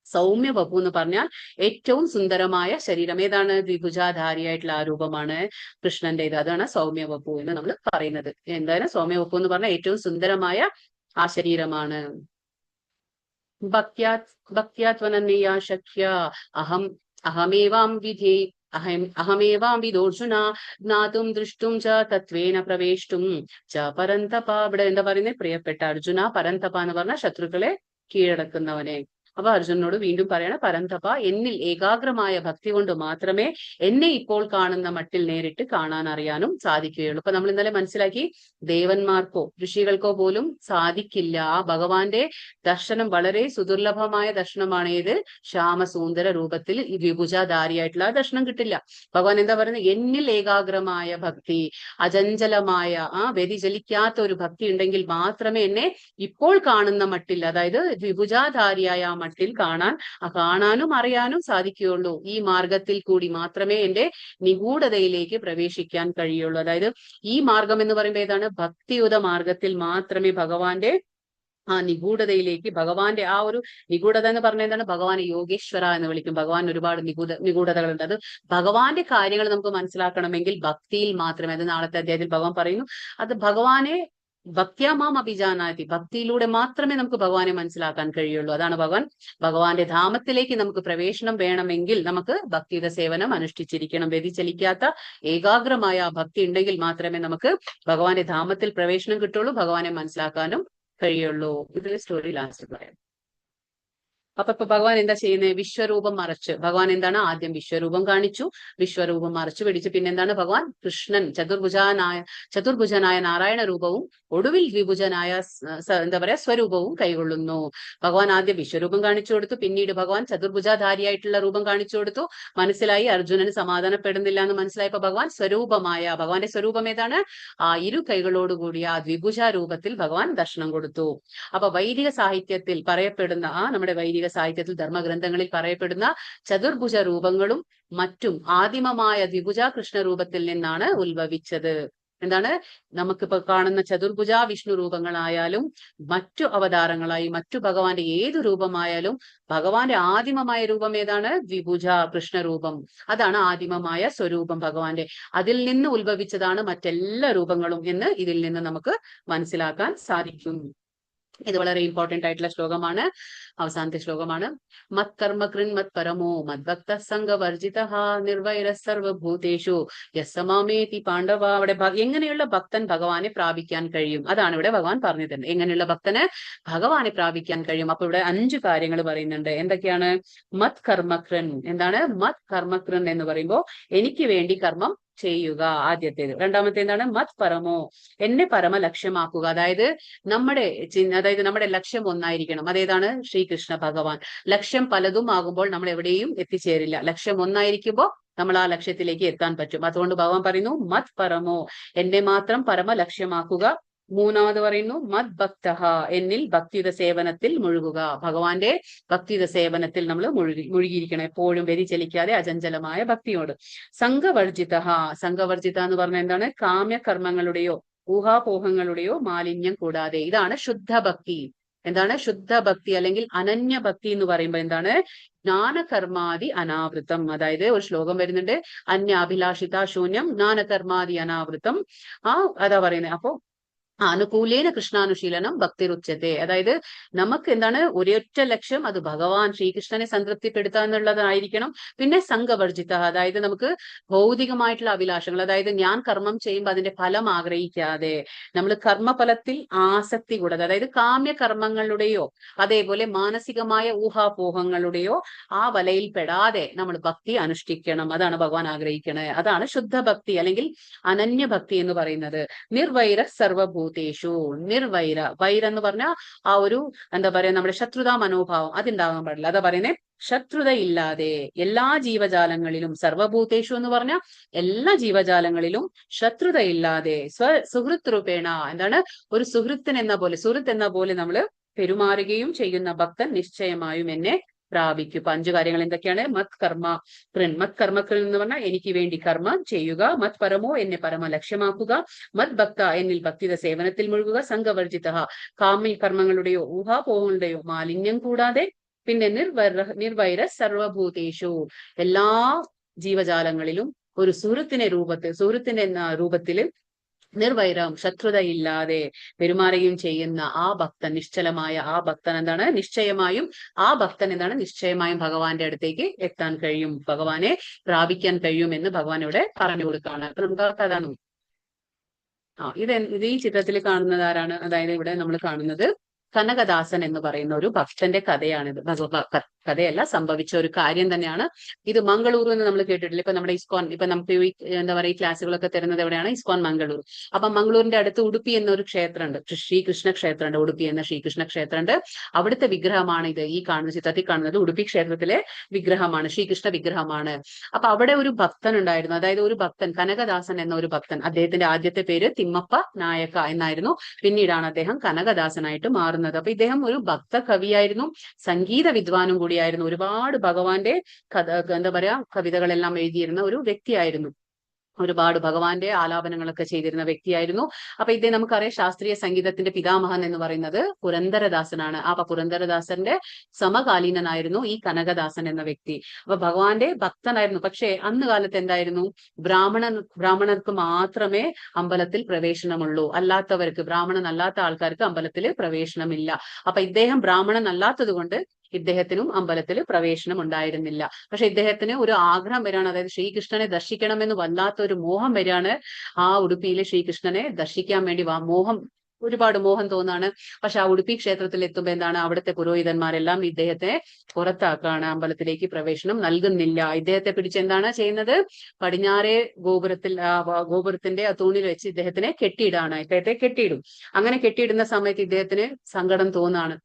സൗമ്യ വപു എന്ന് പറഞ്ഞാൽ ഏറ്റവും സുന്ദരമായ ശരീരം. ഏതാണ്, ദ്വിഭുജാധാരിയായിട്ടുള്ള ആ രൂപമാണ് കൃഷ്ണന്റേത്. അതാണ് സൗമ്യ വപു എന്ന് നമ്മൾ പറയുന്നത്. എന്താണ് സൗമ്യ വപു എന്ന് പറഞ്ഞാൽ ഏറ്റവും സുന്ദരമായ ആ ശരീരമാണ്. ഭക്യാത്വനന്യ ശക്യ അഹമേവാം വിധേ അഹമേവാം വിദോർജുന ജ്ഞാതും ദൃഷ്ടും ച തത്വേന പ്രവേഷ്ടും ച പരന്തപ. ഇവിടെ എന്താ പറയുന്നത്, പ്രിയപ്പെട്ട അർജുന, പരന്തപ എന്ന് പറഞ്ഞ ശത്രുക്കളെ കീഴടക്കുന്നവനെ. അപ്പൊ അർജുനനോട് വീണ്ടും പറയണ, പരന്തപ എന്നിൽ ഏകാഗ്രമായ ഭക്തി കൊണ്ട് മാത്രമേ എന്നെ ഇപ്പോൾ കാണുന്ന മട്ടിൽ നേരിട്ട് കാണാൻ അറിയാനും സാധിക്കുകയുള്ളൂ. അപ്പൊ നമ്മൾ ഇന്നലെ മനസ്സിലാക്കി, ദേവന്മാർക്കോ ഋഷികൾക്കോ പോലും സാധിക്കില്ല. ആ ഭഗവാന്റെ ദർശനം വളരെ സുദുർലഭമായ ദർശനമാണ്. ഏത്, ശ്യാമസുന്ദര രൂപത്തിൽ ഈ ദ്വിഭുജധാരിയായിട്ടുള്ള ദർശനം കിട്ടില്ല. ഭഗവാൻ എന്താ പറയുന്നത്, എന്നിൽ ഏകാഗ്രമായ ഭക്തി, അചഞ്ചലമായ വ്യതിചലിക്കാത്ത ഒരു ഭക്തി ഉണ്ടെങ്കിൽ മാത്രമേ എന്നെ ഇപ്പോൾ കാണുന്ന മട്ടിൽ, അതായത് ദ്വിഭുജാധാരിയായ മട്ടിൽ കാണാനും അറിയാനും സാധിക്കുകയുള്ളൂ. ഈ മാർഗത്തിൽ കൂടി മാത്രമേ എന്റെ നിഗൂഢതയിലേക്ക് പ്രവേശിക്കാൻ കഴിയുള്ളൂ. അതായത് ഈ മാർഗം എന്ന് പറയുമ്പോൾ ഏതാണ്, ഭക്തിയുത മാർഗത്തിൽ മാത്രമേ ഭഗവാന്റെ ആ നിഗൂഢതയിലേക്ക്, ഭഗവാന്റെ ആ ഒരു നിഗൂഢത എന്ന് പറഞ്ഞാൽ എന്താണ്, ഭഗവാനെ യോഗേശ്വര എന്ന് വിളിക്കും. ഭഗവാൻ ഒരുപാട് നിഗൂഢതകളുണ്ട്. അത് ഭഗവാന്റെ കാര്യങ്ങൾ നമുക്ക് മനസ്സിലാക്കണമെങ്കിൽ ഭക്തിയിൽ മാത്രമേ, അത് നാളത്തെ അധ്യായത്തിൽ ഭഗവാൻ പറയുന്നു, അത് ഭഗവാനെ ഭക്യാമാം അഭിജാനാതി, ഭക്തിയിലൂടെ മാത്രമേ നമുക്ക് ഭഗവാനെ മനസ്സിലാക്കാൻ കഴിയുള്ളൂ. അതാണ് ഭഗവാന്റെ ധാമത്തിലേക്ക് നമുക്ക് പ്രവേശനം വേണമെങ്കിൽ നമുക്ക് ഭക്തിയുടെ സേവനം അനുഷ്ഠിച്ചിരിക്കണം. വ്യതിചലിക്കാത്ത ഏകാഗ്രമായ ഭക്തി ഉണ്ടെങ്കിൽ മാത്രമേ നമുക്ക് ഭഗവാന്റെ ധാമത്തിൽ പ്രവേശനം കിട്ടുള്ളൂ, ഭഗവാനെ മനസ്സിലാക്കാനും കഴിയുള്ളൂ. ഇതിലെ സ്റ്റോറി ലാസ്റ്റ് പറയാം. അപ്പൊ ഭഗവാൻ എന്താ ചെയ്യുന്നത്, വിശ്വരൂപം മറച്ച്, ഭഗവാൻ എന്താണ് ആദ്യം വിശ്വരൂപം കാണിച്ചു, വിശ്വരൂപം മറച്ചു പിടിച്ചു. പിന്നെന്താണ്, ഭഗവാൻ കൃഷ്ണൻ ചതുർഭുജനായ നാരായണ രൂപവും ഒടുവിൽ ദ്വിഭുജനായ എന്താ പറയാ സ്വരൂപവും കൈകൊള്ളുന്നു. ഭഗവാൻ ആദ്യം വിശ്വരൂപം കാണിച്ചു കൊടുത്തു, പിന്നീട് ഭഗവാൻ ചതുർഭുജധാരിയായിട്ടുള്ള രൂപം കാണിച്ചു കൊടുത്തു. മനസ്സിലായി, അർജുനന് സമാധാനപ്പെടുന്നില്ല എന്ന് മനസ്സിലായപ്പോ ഭഗവാൻ ഭഗവാന്റെ സ്വരൂപം ഏതാണ്, ആ ഇരു കൈകളോടുകൂടിയ ആ ദ്വിഭുജ രൂപത്തിൽ ഭഗവാൻ ദർശനം കൊടുത്തു. അപ്പൊ വൈദിക സാഹിത്യത്തിൽ പറയപ്പെടുന്ന നമ്മുടെ വൈദിക സാഹിത്യത്തിൽ ധർമ്മഗ്രന്ഥങ്ങളിൽ പറയപ്പെടുന്ന ചതുർഭുജ രൂപങ്ങളും മറ്റും ആദിമമായ ദ്വിഭുജ കൃഷ്ണ രൂപത്തിൽ നിന്നാണ് ഉത്ഭവിച്ചത്. എന്താണ്, നമുക്കിപ്പോ കാണുന്ന ചതുർഭുജ വിഷ്ണു രൂപങ്ങളായാലും മറ്റു അവതാരങ്ങളായി മറ്റു ഭഗവാന്റെ ഏതു രൂപമായാലും ഭഗവാന്റെ ആദിമമായ രൂപം ഏതാണ്, ദ്വിഭുജ കൃഷ്ണ രൂപം. അതാണ് ആദിമമായ സ്വരൂപം ഭഗവാന്റെ. അതിൽ നിന്ന് ഉത്ഭവിച്ചതാണ് മറ്റെല്ലാ രൂപങ്ങളും എന്ന് ഇതിൽ നിന്ന് നമുക്ക് മനസ്സിലാക്കാൻ സാധിക്കും. ഇത് വളരെ ഇമ്പോർട്ടന്റ് ആയിട്ടുള്ള ശ്ലോകമാണ്. അവസാനത്തെ ശ്ലോകമാണ്. മത് കർമ്മകൃൻ മത് പരമോ മദ്ഭക്ത സംഘവർജിത നിർവൈര സർവഭൂതേഷു യസ്സമാമേതി പാണ്ഡവ. അവിടെ എങ്ങനെയുള്ള ഭക്തൻ ഭഗവാനെ പ്രാപിക്കാൻ കഴിയും, അതാണ് ഇവിടെ ഭഗവാൻ പറഞ്ഞു തരുന്നത്. എങ്ങനെയുള്ള ഭക്തന് ഭഗവാനെ പ്രാപിക്കാൻ കഴിയും. അപ്പൊ ഇവിടെ 5 കാര്യങ്ങൾ പറയുന്നുണ്ട്. എന്തൊക്കെയാണ്? മത് കർമ്മകൃൻ. എന്താണ് മത് കർമ്മകൃൻ എന്ന് പറയുമ്പോ എനിക്ക് വേണ്ടി കർമ്മം ചെയ്യുക, ആദ്യത്തേത്. രണ്ടാമത്തെ എന്താണ്? മത് പരമോ, എന്നെ പരമ ലക്ഷ്യമാക്കുക. അതായത് നമ്മുടെ ലക്ഷ്യം ഒന്നായിരിക്കണം. അതേതാണ്? ശ്രീകൃഷ്ണ ഭഗവാൻ. ലക്ഷ്യം പലതും ആകുമ്പോൾ നമ്മൾ എവിടെയും എത്തിച്ചേരില്ല. ലക്ഷ്യം ഒന്നായിരിക്കുമ്പോൾ നമ്മൾ ആ ലക്ഷ്യത്തിലേക്ക് എത്താൻ പറ്റും. അതുകൊണ്ട് ഭഗവാൻ പറയുന്നു മത് പരമോ, എന്നെ മാത്രം പരമ ലക്ഷ്യമാക്കുക. മൂന്നാമത് പറയുന്നു മത് ഭക്ത, എന്നിൽ ഭക്തിയുത സേവനത്തിൽ മുഴുകുക. ഭഗവാന്റെ ഭക്തിയുത സേവനത്തിൽ നമ്മൾ മുഴുകിയിരിക്കണം, എപ്പോഴും വ്യതിചലിക്കാതെ അചഞ്ചലമായ ഭക്തിയോട്. സംഘവർജിത, സംഘവർജിത എന്ന് പറഞ്ഞാൽ എന്താണ്? കാമ്യകർമ്മങ്ങളുടെയോ ഊഹാപോഹങ്ങളുടെയോ മാലിന്യം കൂടാതെ. ഇതാണ് ശുദ്ധഭക്തി. എന്താണ് ശുദ്ധഭക്തി അല്ലെങ്കിൽ അനന്യഭക്തി എന്ന് പറയുമ്പോൾ എന്താണ്? ജ്ഞാനകർമാദി അനാവൃതം. അതായത് ഒരു ശ്ലോകം വരുന്നുണ്ട്, അന്യാഭിലാഷിത ശൂന്യം ജ്ഞാനകർമാദി അനാവൃതം. അതാ പറയുന്നത്. അപ്പോ അനുകൂലേന കൃഷ്ണാനുശീലനം ഭക്തിരുച്യത്തെ. അതായത് നമുക്ക് എന്താണ്? ഒരൊറ്റ ലക്ഷ്യം, അത് ഭഗവാൻ ശ്രീകൃഷ്ണനെ സംതൃപ്തിപ്പെടുത്തുക എന്നുള്ളതായിരിക്കണം. പിന്നെ സംഘവർജിത, അതായത് നമുക്ക് ഭൗതികമായിട്ടുള്ള അഭിലാഷങ്ങൾ, അതായത് ഞാൻ കർമ്മം ചെയ്യുമ്പോൾ അതിന്റെ ഫലം ആഗ്രഹിക്കാതെ നമ്മൾ കർമ്മഫലത്തിൽ ആസക്തി കൂടാതെ, അതായത് കാമ്യകർമ്മങ്ങളുടെയോ അതേപോലെ മാനസികമായ ഊഹാപോഹങ്ങളുടെയോ ആ വലയിൽ പെടാതെ നമ്മൾ ഭക്തി അനുഷ്ഠിക്കണം. അതാണ് ഭഗവാൻ ആഗ്രഹിക്കണത്. അതാണ് ശുദ്ധഭക്തി അല്ലെങ്കിൽ അനന്യഭക്തി എന്ന് പറയുന്നത്. നിർവൈര സർവഭൂ ഭൂതേഷു. നിർവൈര, വൈര എന്ന് പറഞ്ഞാൽ ആ ഒരു എന്താ പറയാ, നമ്മുടെ ശത്രുതാ മനോഭാവം അതുണ്ടാകാൻ പാടില്ല. അതാ പറയുന്നത് ശത്രുതയില്ലാതെ എല്ലാ ജീവജാലങ്ങളിലും. സർവഭൂതേഷു എന്ന് പറഞ്ഞാൽ എല്ലാ ജീവജാലങ്ങളിലും ശത്രുതയില്ലാതെ സുഹൃത്ത് രൂപേണ, എന്താണ്? ഒരു സുഹൃത്തിന് എന്ന പോലെ, സുഹൃത്ത് എന്ന പോലെ നമ്മൾ പെരുമാറുകയും ചെയ്യുന്ന ഭക്തൻ നിശ്ചയമായും എന്നെ പ്രാപിക്കും. 5 കാര്യങ്ങൾ എന്തൊക്കെയാണ്? മത് കർമ്മ കൃൻ. മത് കർമ്മകൃൻ എന്ന് പറഞ്ഞാൽ എനിക്ക് വേണ്ടി കർമ്മം ചെയ്യുക. മത് പരമോ, എന്നെ പരമ ലക്ഷ്യമാക്കുക. മത് ഭക്ത, എന്നിൽ ഭക്തിയുടെ സേവനത്തിൽ മുഴുകുക. സംഘവർജിത, കാമ്യ കർമ്മങ്ങളുടെയോ ഊഹാപോഹങ്ങളുടെയോ മാലിന്യം കൂടാതെ. പിന്നെ നിർവൈര സർവഭൂതേഷു, എല്ലാ ജീവജാലങ്ങളിലും ഒരു സുഹൃത്തിന്റെ രൂപത്തിൽ നിർവൈരം, ശത്രുതയില്ലാതെ പെരുമാറുകയും ചെയ്യുന്ന ആ ഭക്തൻ, നിശ്ചലമായ ആ ഭക്തൻ എന്താണ്? നിശ്ചയമായും ഭഗവാന്റെ അടുത്തേക്ക് എത്താൻ കഴിയും, ഭഗവാനെ പ്രാപിക്കാൻ കഴിയും എന്ന് ഭഗവാൻ ഇവിടെ പറഞ്ഞു കൊടുക്കുകയാണ്. അപ്പൊ നമുക്ക് അതാണ് ഇത് ഈ ചിത്രത്തിൽ കാണുന്നത് ആരാണ്? അതായത് ഇവിടെ നമ്മൾ കാണുന്നത് കനകദാസൻ എന്ന് പറയുന്ന ഒരു ഭക്തന്റെ കഥയാണിത്. കഥയല്ല, സംഭവിച്ച ഒരു കാര്യം തന്നെയാണ് ഇത്. മംഗളൂരു എന്ന് നമ്മൾ കേട്ടിട്ടില്ല. ഇപ്പൊ നമ്മുടെ ഇസ്കോൺ, ഇപ്പൊ നമുക്ക് എന്താ പറയുക, ഈ ക്ലാസ്സുകളൊക്കെ തരുന്നത് എവിടെയാണ്? ഇസ്കോൺ മംഗളൂർ. അപ്പൊ മംഗളൂരിന്റെ അടുത്ത് ഉടുപ്പി എന്നൊരു ക്ഷേത്രമുണ്ട്, ശ്രീകൃഷ്ണ ക്ഷേത്രമുണ്ട്. ഉടുപ്പി എന്ന ശ്രീകൃഷ്ണ ക്ഷേത്രമുണ്ട്. അവിടുത്തെ വിഗ്രഹമാണ് ഇത്. ഈ കാണുന്ന ചിത്രത്തിൽ കാണുന്നത് ഉടുപ്പി ക്ഷേത്രത്തിലെ വിഗ്രഹമാണ്, ശ്രീകൃഷ്ണ വിഗ്രഹമാണ്. അപ്പൊ അവിടെ ഒരു ഭക്തൻ ഉണ്ടായിരുന്നു. അതായത് ഒരു ഭക്തൻ, കനകദാസൻ എന്ന ഒരു ഭക്തൻ. അദ്ദേഹത്തിന്റെ ആദ്യത്തെ പേര് തിമ്മപ്പ നായക എന്നായിരുന്നു. പിന്നീടാണ് അദ്ദേഹം കനകദാസനായിട്ട് മാറുന്നത്. അപ്പൊ ഇദ്ദേഹം ഒരു ഭക്ത കവിയായിരുന്നു, സംഗീത വിദ്വാനും കൂടിയായിരുന്നു. ഒരുപാട് ഭഗവാന്റെ എന്താ പറയാ കവിതകളെല്ലാം എഴുതിയിരുന്ന ഒരു വ്യക്തിയായിരുന്നു. ഒരുപാട് ഭഗവാന്റെ ആലാപനങ്ങളൊക്കെ ചെയ്തിരുന്ന വ്യക്തിയായിരുന്നു. അപ്പൊ ഇദ്ദേഹം നമുക്കറിയാം ശാസ്ത്രീയ സംഗീതത്തിന്റെ പിതാമഹൻ എന്ന് പറയുന്നത് പുരന്ദരദാസനാണ്. അപ്പൊ പുരന്ദരദാസന്റെ സമകാലീനനായിരുന്നു ഈ കനകദാസൻ എന്ന വ്യക്തി. അപ്പൊ ഭഗവാന്റെ ഭക്തനായിരുന്നു. പക്ഷേ അന്ന് കാലത്ത് എന്തായിരുന്നു? ബ്രാഹ്മണർക്ക് മാത്രമേ അമ്പലത്തിൽ പ്രവേശനമുള്ളൂ. അല്ലാത്തവർക്ക്, ബ്രാഹ്മണൻ അല്ലാത്ത ആൾക്കാർക്ക് അമ്പലത്തിൽ പ്രവേശനമില്ല. അപ്പൊ ഇദ്ദേഹം ബ്രാഹ്മണൻ അല്ലാത്തത് കൊണ്ട് ഇദ്ദേഹത്തിനും അമ്പലത്തിൽ പ്രവേശനം ഉണ്ടായിരുന്നില്ല. പക്ഷെ ഇദ്ദേഹത്തിന് ഒരു ആഗ്രഹം വരികയാണ്, അതായത് ശ്രീകൃഷ്ണനെ ദർശിക്കണമെന്ന് വല്ലാത്ത ഒരു മോഹം വരികയാണ്. ആ ഉടുപ്പിയിലെ ശ്രീകൃഷ്ണനെ ദർശിക്കാൻ വേണ്ടി ഒരുപാട് മോഹം തോന്നാണ്. പക്ഷെ ആ ഉടുപ്പി ക്ഷേത്രത്തിൽ എത്തുമ്പോൾ എന്താണ്? അവിടുത്തെ പുരോഹിതന്മാരെല്ലാം ഇദ്ദേഹത്തെ പുറത്താക്കാണ്, അമ്പലത്തിലേക്ക് പ്രവേശനം നൽകുന്നില്ല. ഇദ്ദേഹത്തെ പിടിച്ച് എന്താണ് ചെയ്യുന്നത്? പടിഞ്ഞാറേ ഗോപുരത്തിന്റെ തൂണിൽ വെച്ച് ഇദ്ദേഹത്തെ കെട്ടിയിടും. അങ്ങനെ കെട്ടിയിടുന്ന സമയത്ത് ഇദ്ദേഹത്തിന് സങ്കടം തോന്നാണ്.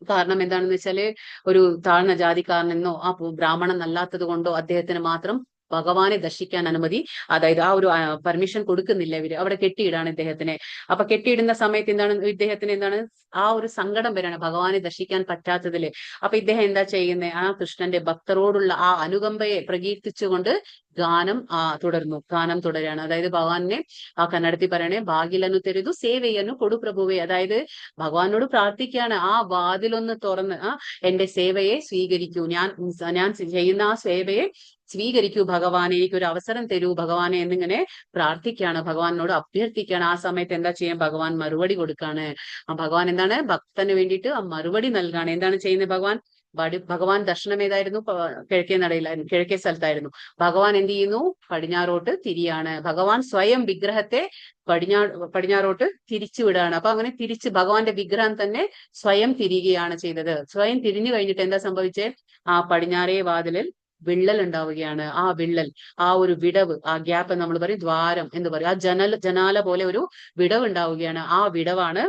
കാരണം എന്താണെന്ന് വെച്ചാല് ഒരു താഴ്ന്ന ജാതിക്കാരനെന്നോ ആ ബ്രാഹ്മണൻ അല്ലാത്തത് കൊണ്ടോ അദ്ദേഹത്തിന് മാത്രം ഭഗവാനെ ദർശിക്കാൻ അനുമതി, അതായത് ആ ഒരു പെർമിഷൻ കൊടുക്കുന്നില്ല ഇവര്. അവിടെ കെട്ടിയിടാണ് ഇദ്ദേഹത്തിനെ. അപ്പൊ കെട്ടിയിടുന്ന സമയത്ത് ഇദ്ദേഹത്തിന് ആ ഒരു സങ്കടം വരാണ്, ഭഗവാനെ ദർശിക്കാൻ പറ്റാത്തതില്. അപ്പൊ ഇദ്ദേഹം എന്താ ചെയ്യുന്നത്? ആ കൃഷ്ണന്റെ ഭക്തരോടുള്ള ആ അനുകമ്പയെ പ്രകീർത്തിച്ചുകൊണ്ട് ഗാനം തുടരുകയാണ്. അതായത് ഭഗവാനെ ആ കന്നഡത്തിൽ പറയണേ, ഭാഗ്യലന്നു തെരുതു സേവയ്യന്നു കൊടു പ്രഭുവേ. അതായത് ഭഗവാനോട് പ്രാർത്ഥിക്കുകയാണ്, ആ വാതിലൊന്ന് തുറന്ന് എന്റെ സേവയെ സ്വീകരിക്കൂ, ഞാൻ ചെയ്യുന്ന ആ സേവയെ സ്വീകരിക്കൂ ഭഗവാനെ, എനിക്കൊരു അവസരം തരൂ ഭഗവാനെ എന്നിങ്ങനെ പ്രാർത്ഥിക്കുകയാണ്, ഭഗവാനോട് അഭ്യർത്ഥിക്കുകയാണ്. ആ സമയത്ത് എന്താ ചെയ്യാൻ, ഭഗവാൻ മറുപടി കൊടുക്കാണ്. ആ ഭഗവാൻ എന്താണ്, ഭക്തന് വേണ്ടിയിട്ട് ആ മറുപടി നൽകാണ്. എന്താണ് ചെയ്യുന്നത് ഭഗവാൻ? ഭഗവാൻ ദർശനം ഏതായിരുന്നു? കിഴക്കേ നടയിലായിരുന്നു, കിഴക്കേ സ്ഥലത്തായിരുന്നു. ഭഗവാൻ എന്ത് ചെയ്യുന്നു? പടിഞ്ഞാറോട്ട് തിരിയാണ്. ഭഗവാൻ സ്വയം വിഗ്രഹത്തെ പടിഞ്ഞാറോട്ട് തിരിച്ചു വിടുകയാണ്. അപ്പൊ അങ്ങനെ തിരിച്ച് ഭഗവാന്റെ വിഗ്രഹം തന്നെ സ്വയം തിരിയുകയാണ് ചെയ്തത്. സ്വയം തിരിഞ്ഞു കഴിഞ്ഞിട്ട് എന്താ സംഭവിച്ചേ? ആ പടിഞ്ഞാറേ വാതിലിൽ വിള്ളൽ ഉണ്ടാവുകയാണ്. ആ വിള്ളൽ, ആ ഒരു വിടവ്, ആ ഗ്യാപ്പ് നമ്മൾ പറയും ദ്വാരം എന്ന് പറയും. ആ ജനാല പോലെ ഒരു വിടവ് ഉണ്ടാവുകയാണ്. ആ വിടവാണ്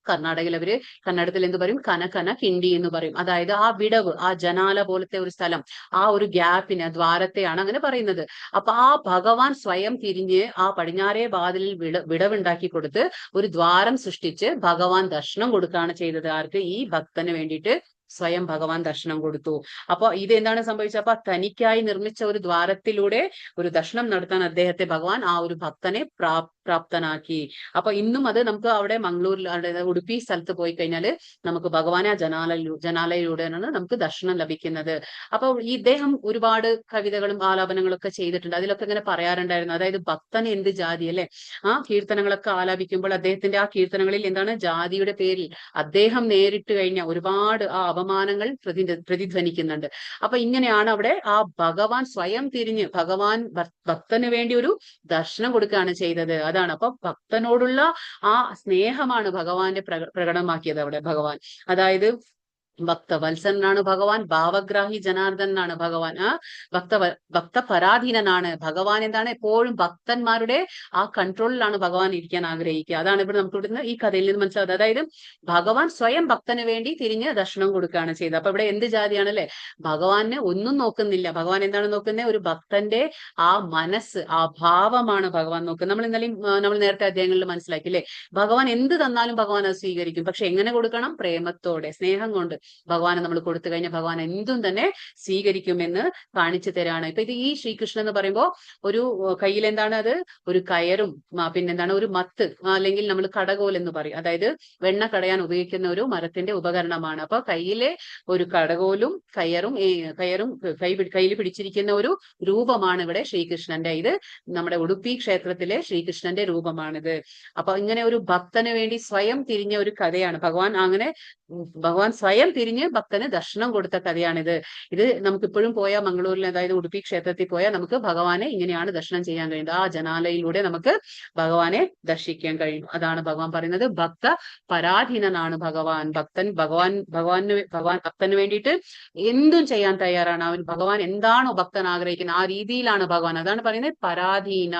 കർണാടകയിൽ അവര് കന്നഡത്തിൽ എന്ത് പറയും? കനകന കിണ്ടി എന്ന് പറയും. അതായത് ആ വിടവ്, ആ ജനാല പോലത്തെ ഒരു സ്ഥലം, ആ ഒരു ഗ്യാപ്പിന്, ദ്വാരത്തെയാണ് അങ്ങനെ പറയുന്നത്. അപ്പൊ ആ ഭഗവാൻ സ്വയം തിരിഞ്ഞ് ആ പടിഞ്ഞാറേ വാതിലിൽ വിടവുണ്ടാക്കി കൊടുത്ത് ഒരു ദ്വാരം സൃഷ്ടിച്ച് ഭഗവാൻ ദർശനം കൊടുക്കുകയാണ് ചെയ്തത്. ആർക്ക്? ഈ ഭക്തന് വേണ്ടിയിട്ട് സ്വയം ഭഗവാൻ ദർശനം കൊടുത്തു. അപ്പൊ ഇത് എന്താണ് സംഭവിച്ചത്? അപ്പൊ തനിക്കായി നിർമ്മിച്ച ഒരു ദ്വാരത്തിലൂടെ ഒരു ദർശനം നടത്താൻ അദ്ദേഹത്തെ ഭഗവാൻ, ആ ഒരു ഭക്തനെ പ്രാപ്തനാക്കി. അപ്പൊ ഇന്നും അത് നമുക്ക് അവിടെ മംഗളൂരിൽ, ഉടുപ്പി സ്ഥലത്ത് പോയി കഴിഞ്ഞാൽ നമുക്ക് ഭഗവാനെ ആ ജനാലയിലൂടെയാണ് നമുക്ക് ദർശനം ലഭിക്കുന്നത്. അപ്പൊ ഇദ്ദേഹം ഒരുപാട് കവിതകളും ആലാപനങ്ങളും ഒക്കെ ചെയ്തിട്ടുണ്ട്. അതിലൊക്കെ ഇങ്ങനെ പറയാറുണ്ടായിരുന്നു, അതായത് ഭക്തൻ എന്ത് ജാതി അല്ലെ. ആ കീർത്തനങ്ങളൊക്കെ ആലാപിക്കുമ്പോൾ അദ്ദേഹത്തിന്റെ ആ കീർത്തനങ്ങളിൽ എന്താണ്, ജാതിയുടെ പേരിൽ അദ്ദേഹം നേരിട്ട് കഴിഞ്ഞ ഒരുപാട് ആ അപമാനങ്ങൾ പ്രതിധ്വനിക്കുന്നുണ്ട്. അപ്പൊ ഇങ്ങനെയാണ് അവിടെ ആ ഭഗവാൻ സ്വയം തിരിഞ്ഞ് ഭഗവാൻ ഭക്തന് വേണ്ടി ഒരു ദർശനം കൊടുക്കുകയാണ് ചെയ്തത്. അതാണ്. അപ്പൊ ഭക്തനോടുള്ള ആ സ്നേഹമാണ് ഭഗവാന്റെ പ്രകടമാക്കിയത് അവിടെ ഭഗവാൻ. അതായത് ഭക്തവത്സനാണ് ഭഗവാൻ, ഭാവഗ്രാഹി ജനാർദ്ദനാണ് ഭഗവാൻ, ഭക്തപരാധീനനാണ് ഭഗവാൻ. എന്താണ്? എപ്പോഴും ഭക്തന്മാരുടെ ആ കൺട്രോളിലാണ് ഭഗവാൻ ഇരിക്കാൻ ആഗ്രഹിക്കുക. അതാണ് ഇവിടെ നമുക്ക് ഇവിടുന്ന് ഈ കഥയിൽ നിന്ന് മനസ്സിലാവുന്നത്. അതായത് ഭഗവാൻ സ്വയം ഭക്തന് വേണ്ടി തിരിഞ്ഞ് ദർശനം കൊടുക്കുകയാണ് ചെയ്തത്. അപ്പൊ ഇവിടെ എന്ത് ജാതിയാണല്ലേ? ഭഗവാന് ഒന്നും നോക്കുന്നില്ല. ഭഗവാൻ എന്താണ് നോക്കുന്നത്? ഒരു ഭക്തന്റെ ആ മനസ്സ്, ആ ഭാവമാണ് ഭഗവാൻ നോക്കുന്നത്. നമ്മൾ നേരത്തെ അധ്യായങ്ങളിൽ മനസ്സിലാക്കില്ലേ, ഭഗവാൻ എന്ത് തന്നാലും ഭഗവാൻ അത് സ്വീകരിക്കും. പക്ഷെ എങ്ങനെ കൊടുക്കണം? പ്രേമത്തോടെ, സ്നേഹം കൊണ്ട് ഭഗവാനെ നമ്മൾ കൊടുത്തു കഴിഞ്ഞാൽ ഭഗവാൻ എന്തും തന്നെ സ്വീകരിക്കുമെന്ന് കാണിച്ചു തരാണ്. ഇപ്പൊ ഇത് ഈ ശ്രീകൃഷ്ണൻ എന്ന് പറയുമ്പോൾ ഒരു കയ്യിൽ എന്താണ്, അത് ഒരു കയറും പിന്നെന്താണ്, ഒരു മത്ത്, അല്ലെങ്കിൽ നമ്മൾ കടകോൽ എന്ന് പറയും. അതായത് വെണ്ണ കടയാൻ ഉപയോഗിക്കുന്ന ഒരു മരത്തിന്റെ ഉപകരണമാണ്. അപ്പൊ കയ്യിലെ ഒരു കടകോലും കയറും കയ്യിൽ പിടിച്ചിരിക്കുന്ന ഒരു രൂപമാണ് ഇവിടെ ശ്രീകൃഷ്ണന്റെ. ഇത് നമ്മുടെ ഉടുപ്പി ക്ഷേത്രത്തിലെ ശ്രീകൃഷ്ണന്റെ രൂപമാണിത്. അപ്പൊ ഇങ്ങനെ ഒരു ഭക്തന് വേണ്ടി സ്വയം തിരിഞ്ഞ ഒരു കഥയാണ്. ഭഗവാൻ സ്വയം തിരിഞ്ഞ് ഭക്തന് ദർശനം കൊടുത്ത കഥയാണിത്. ഇത് നമുക്ക് ഇപ്പോഴും പോയാൽ മംഗളൂരിൽ, അതായത് ഉടുപ്പി ക്ഷേത്രത്തിൽ പോയാൽ നമുക്ക് ഭഗവാനെ ഇങ്ങനെയാണ് ദർശനം ചെയ്യാൻ കഴിയുന്നത്. ആ ജനാലയിലൂടെ നമുക്ക് ഭഗവാനെ ദർശിക്കാൻ കഴിയും. അതാണ് ഭഗവാൻ പറയുന്നത്, ഭക്ത പരാധീനനാണ് ഭഗവാൻ. ഭക്തന് വേണ്ടിയിട്ട് എന്തും ചെയ്യാൻ തയ്യാറാണ് അവൻ. ഭഗവാൻ എന്താണോ ഭക്തൻ ആഗ്രഹിക്കുന്നത് ആ രീതിയിലാണ് ഭഗവാൻ. അതാണ് പറയുന്നത് പരാധീന.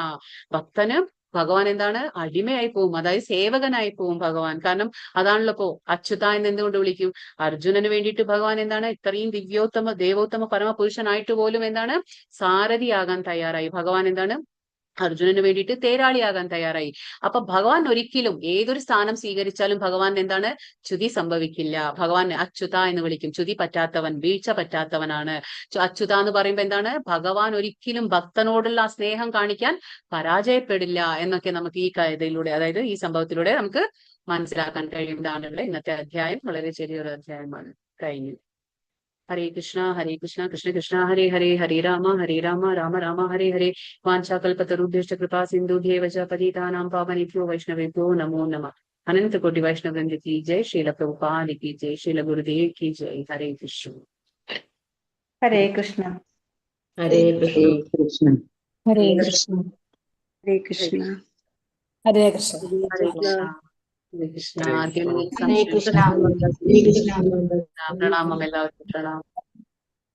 ഭക്തന് ഭഗവാൻ എന്താണ്? അടിമയായി പോവും, അതായത് സേവകനായി പോവും ഭഗവാൻ. കാരണം അതാണല്ലോ ഇപ്പോ അച്യുത എന്ന് എന്തുകൊണ്ട് വിളിക്കും? അർജുനന് വേണ്ടിയിട്ട് ഭഗവാൻ എന്താണ്? ഇത്രയും ദേവോത്തമ പരമപുരുഷനായിട്ട് പോലും എന്താണ്? സാരഥിയാകാൻ തയ്യാറായി ഭഗവാൻ. എന്താണ്? അർജുനന് വേണ്ടിയിട്ട് തേരാളിയാകാൻ തയ്യാറായി. അപ്പൊ ഭഗവാൻ ഒരിക്കലും ഏതൊരു സ്ഥാനം സ്വീകരിച്ചാലും ഭഗവാൻ എന്താണ്? ച്യുതി സംഭവിക്കില്ല. ഭഗവാൻ അച്യുത എന്ന് വിളിക്കും. ച്യുതി പറ്റാത്തവൻ, വീഴ്ച പറ്റാത്തവനാണ് അച്യുത എന്ന് പറയുമ്പോൾ എന്താണ്? ഭഗവാൻ ഒരിക്കലും ഭക്തനോടുള്ള ആ സ്നേഹം കാണിക്കാൻ പരാജയപ്പെടില്ല എന്നൊക്കെ നമുക്ക് ഈ കഥയിലൂടെ, അതായത് ഈ സംഭവത്തിലൂടെ നമുക്ക് മനസ്സിലാക്കാൻ കഴിയുന്നതാണ്. ഇവിടെ ഇന്നത്തെ അധ്യായം വളരെ ചെറിയൊരു അധ്യായമാണ്. കഴിഞ്ഞു. ഹരേ കൃഷ്ണ കൃഷ്ണ കൃഷ്ണ ഹരേ ഹരേ, ഹരേ രാമ രാമ രാമ ഹരേ ഹരേ. വാഞ്ചാകൽപതരുഭ്യശ്ച കൃപാ സിന്ധുഭ്യേവ ച പതിതാനാം പാവനേഭ്യോ വൈഷ്ണവേഭ്യോ നമോ നമഃ. अनंत कोटि वैष्णव वृंद की जय। श्रील प्रभुपाद की जय। श्रील गुरुदेव की जय। हरे कृष्ण। हरे कृष्ण। हरे कृष्ण। हरे कृष्ण। हरे कृष्ण। हरे कृष्ण। हरे कृष्ण। हरे कृष्ण। प्रणाम എല്ലാവർക്കും. प्रणाम.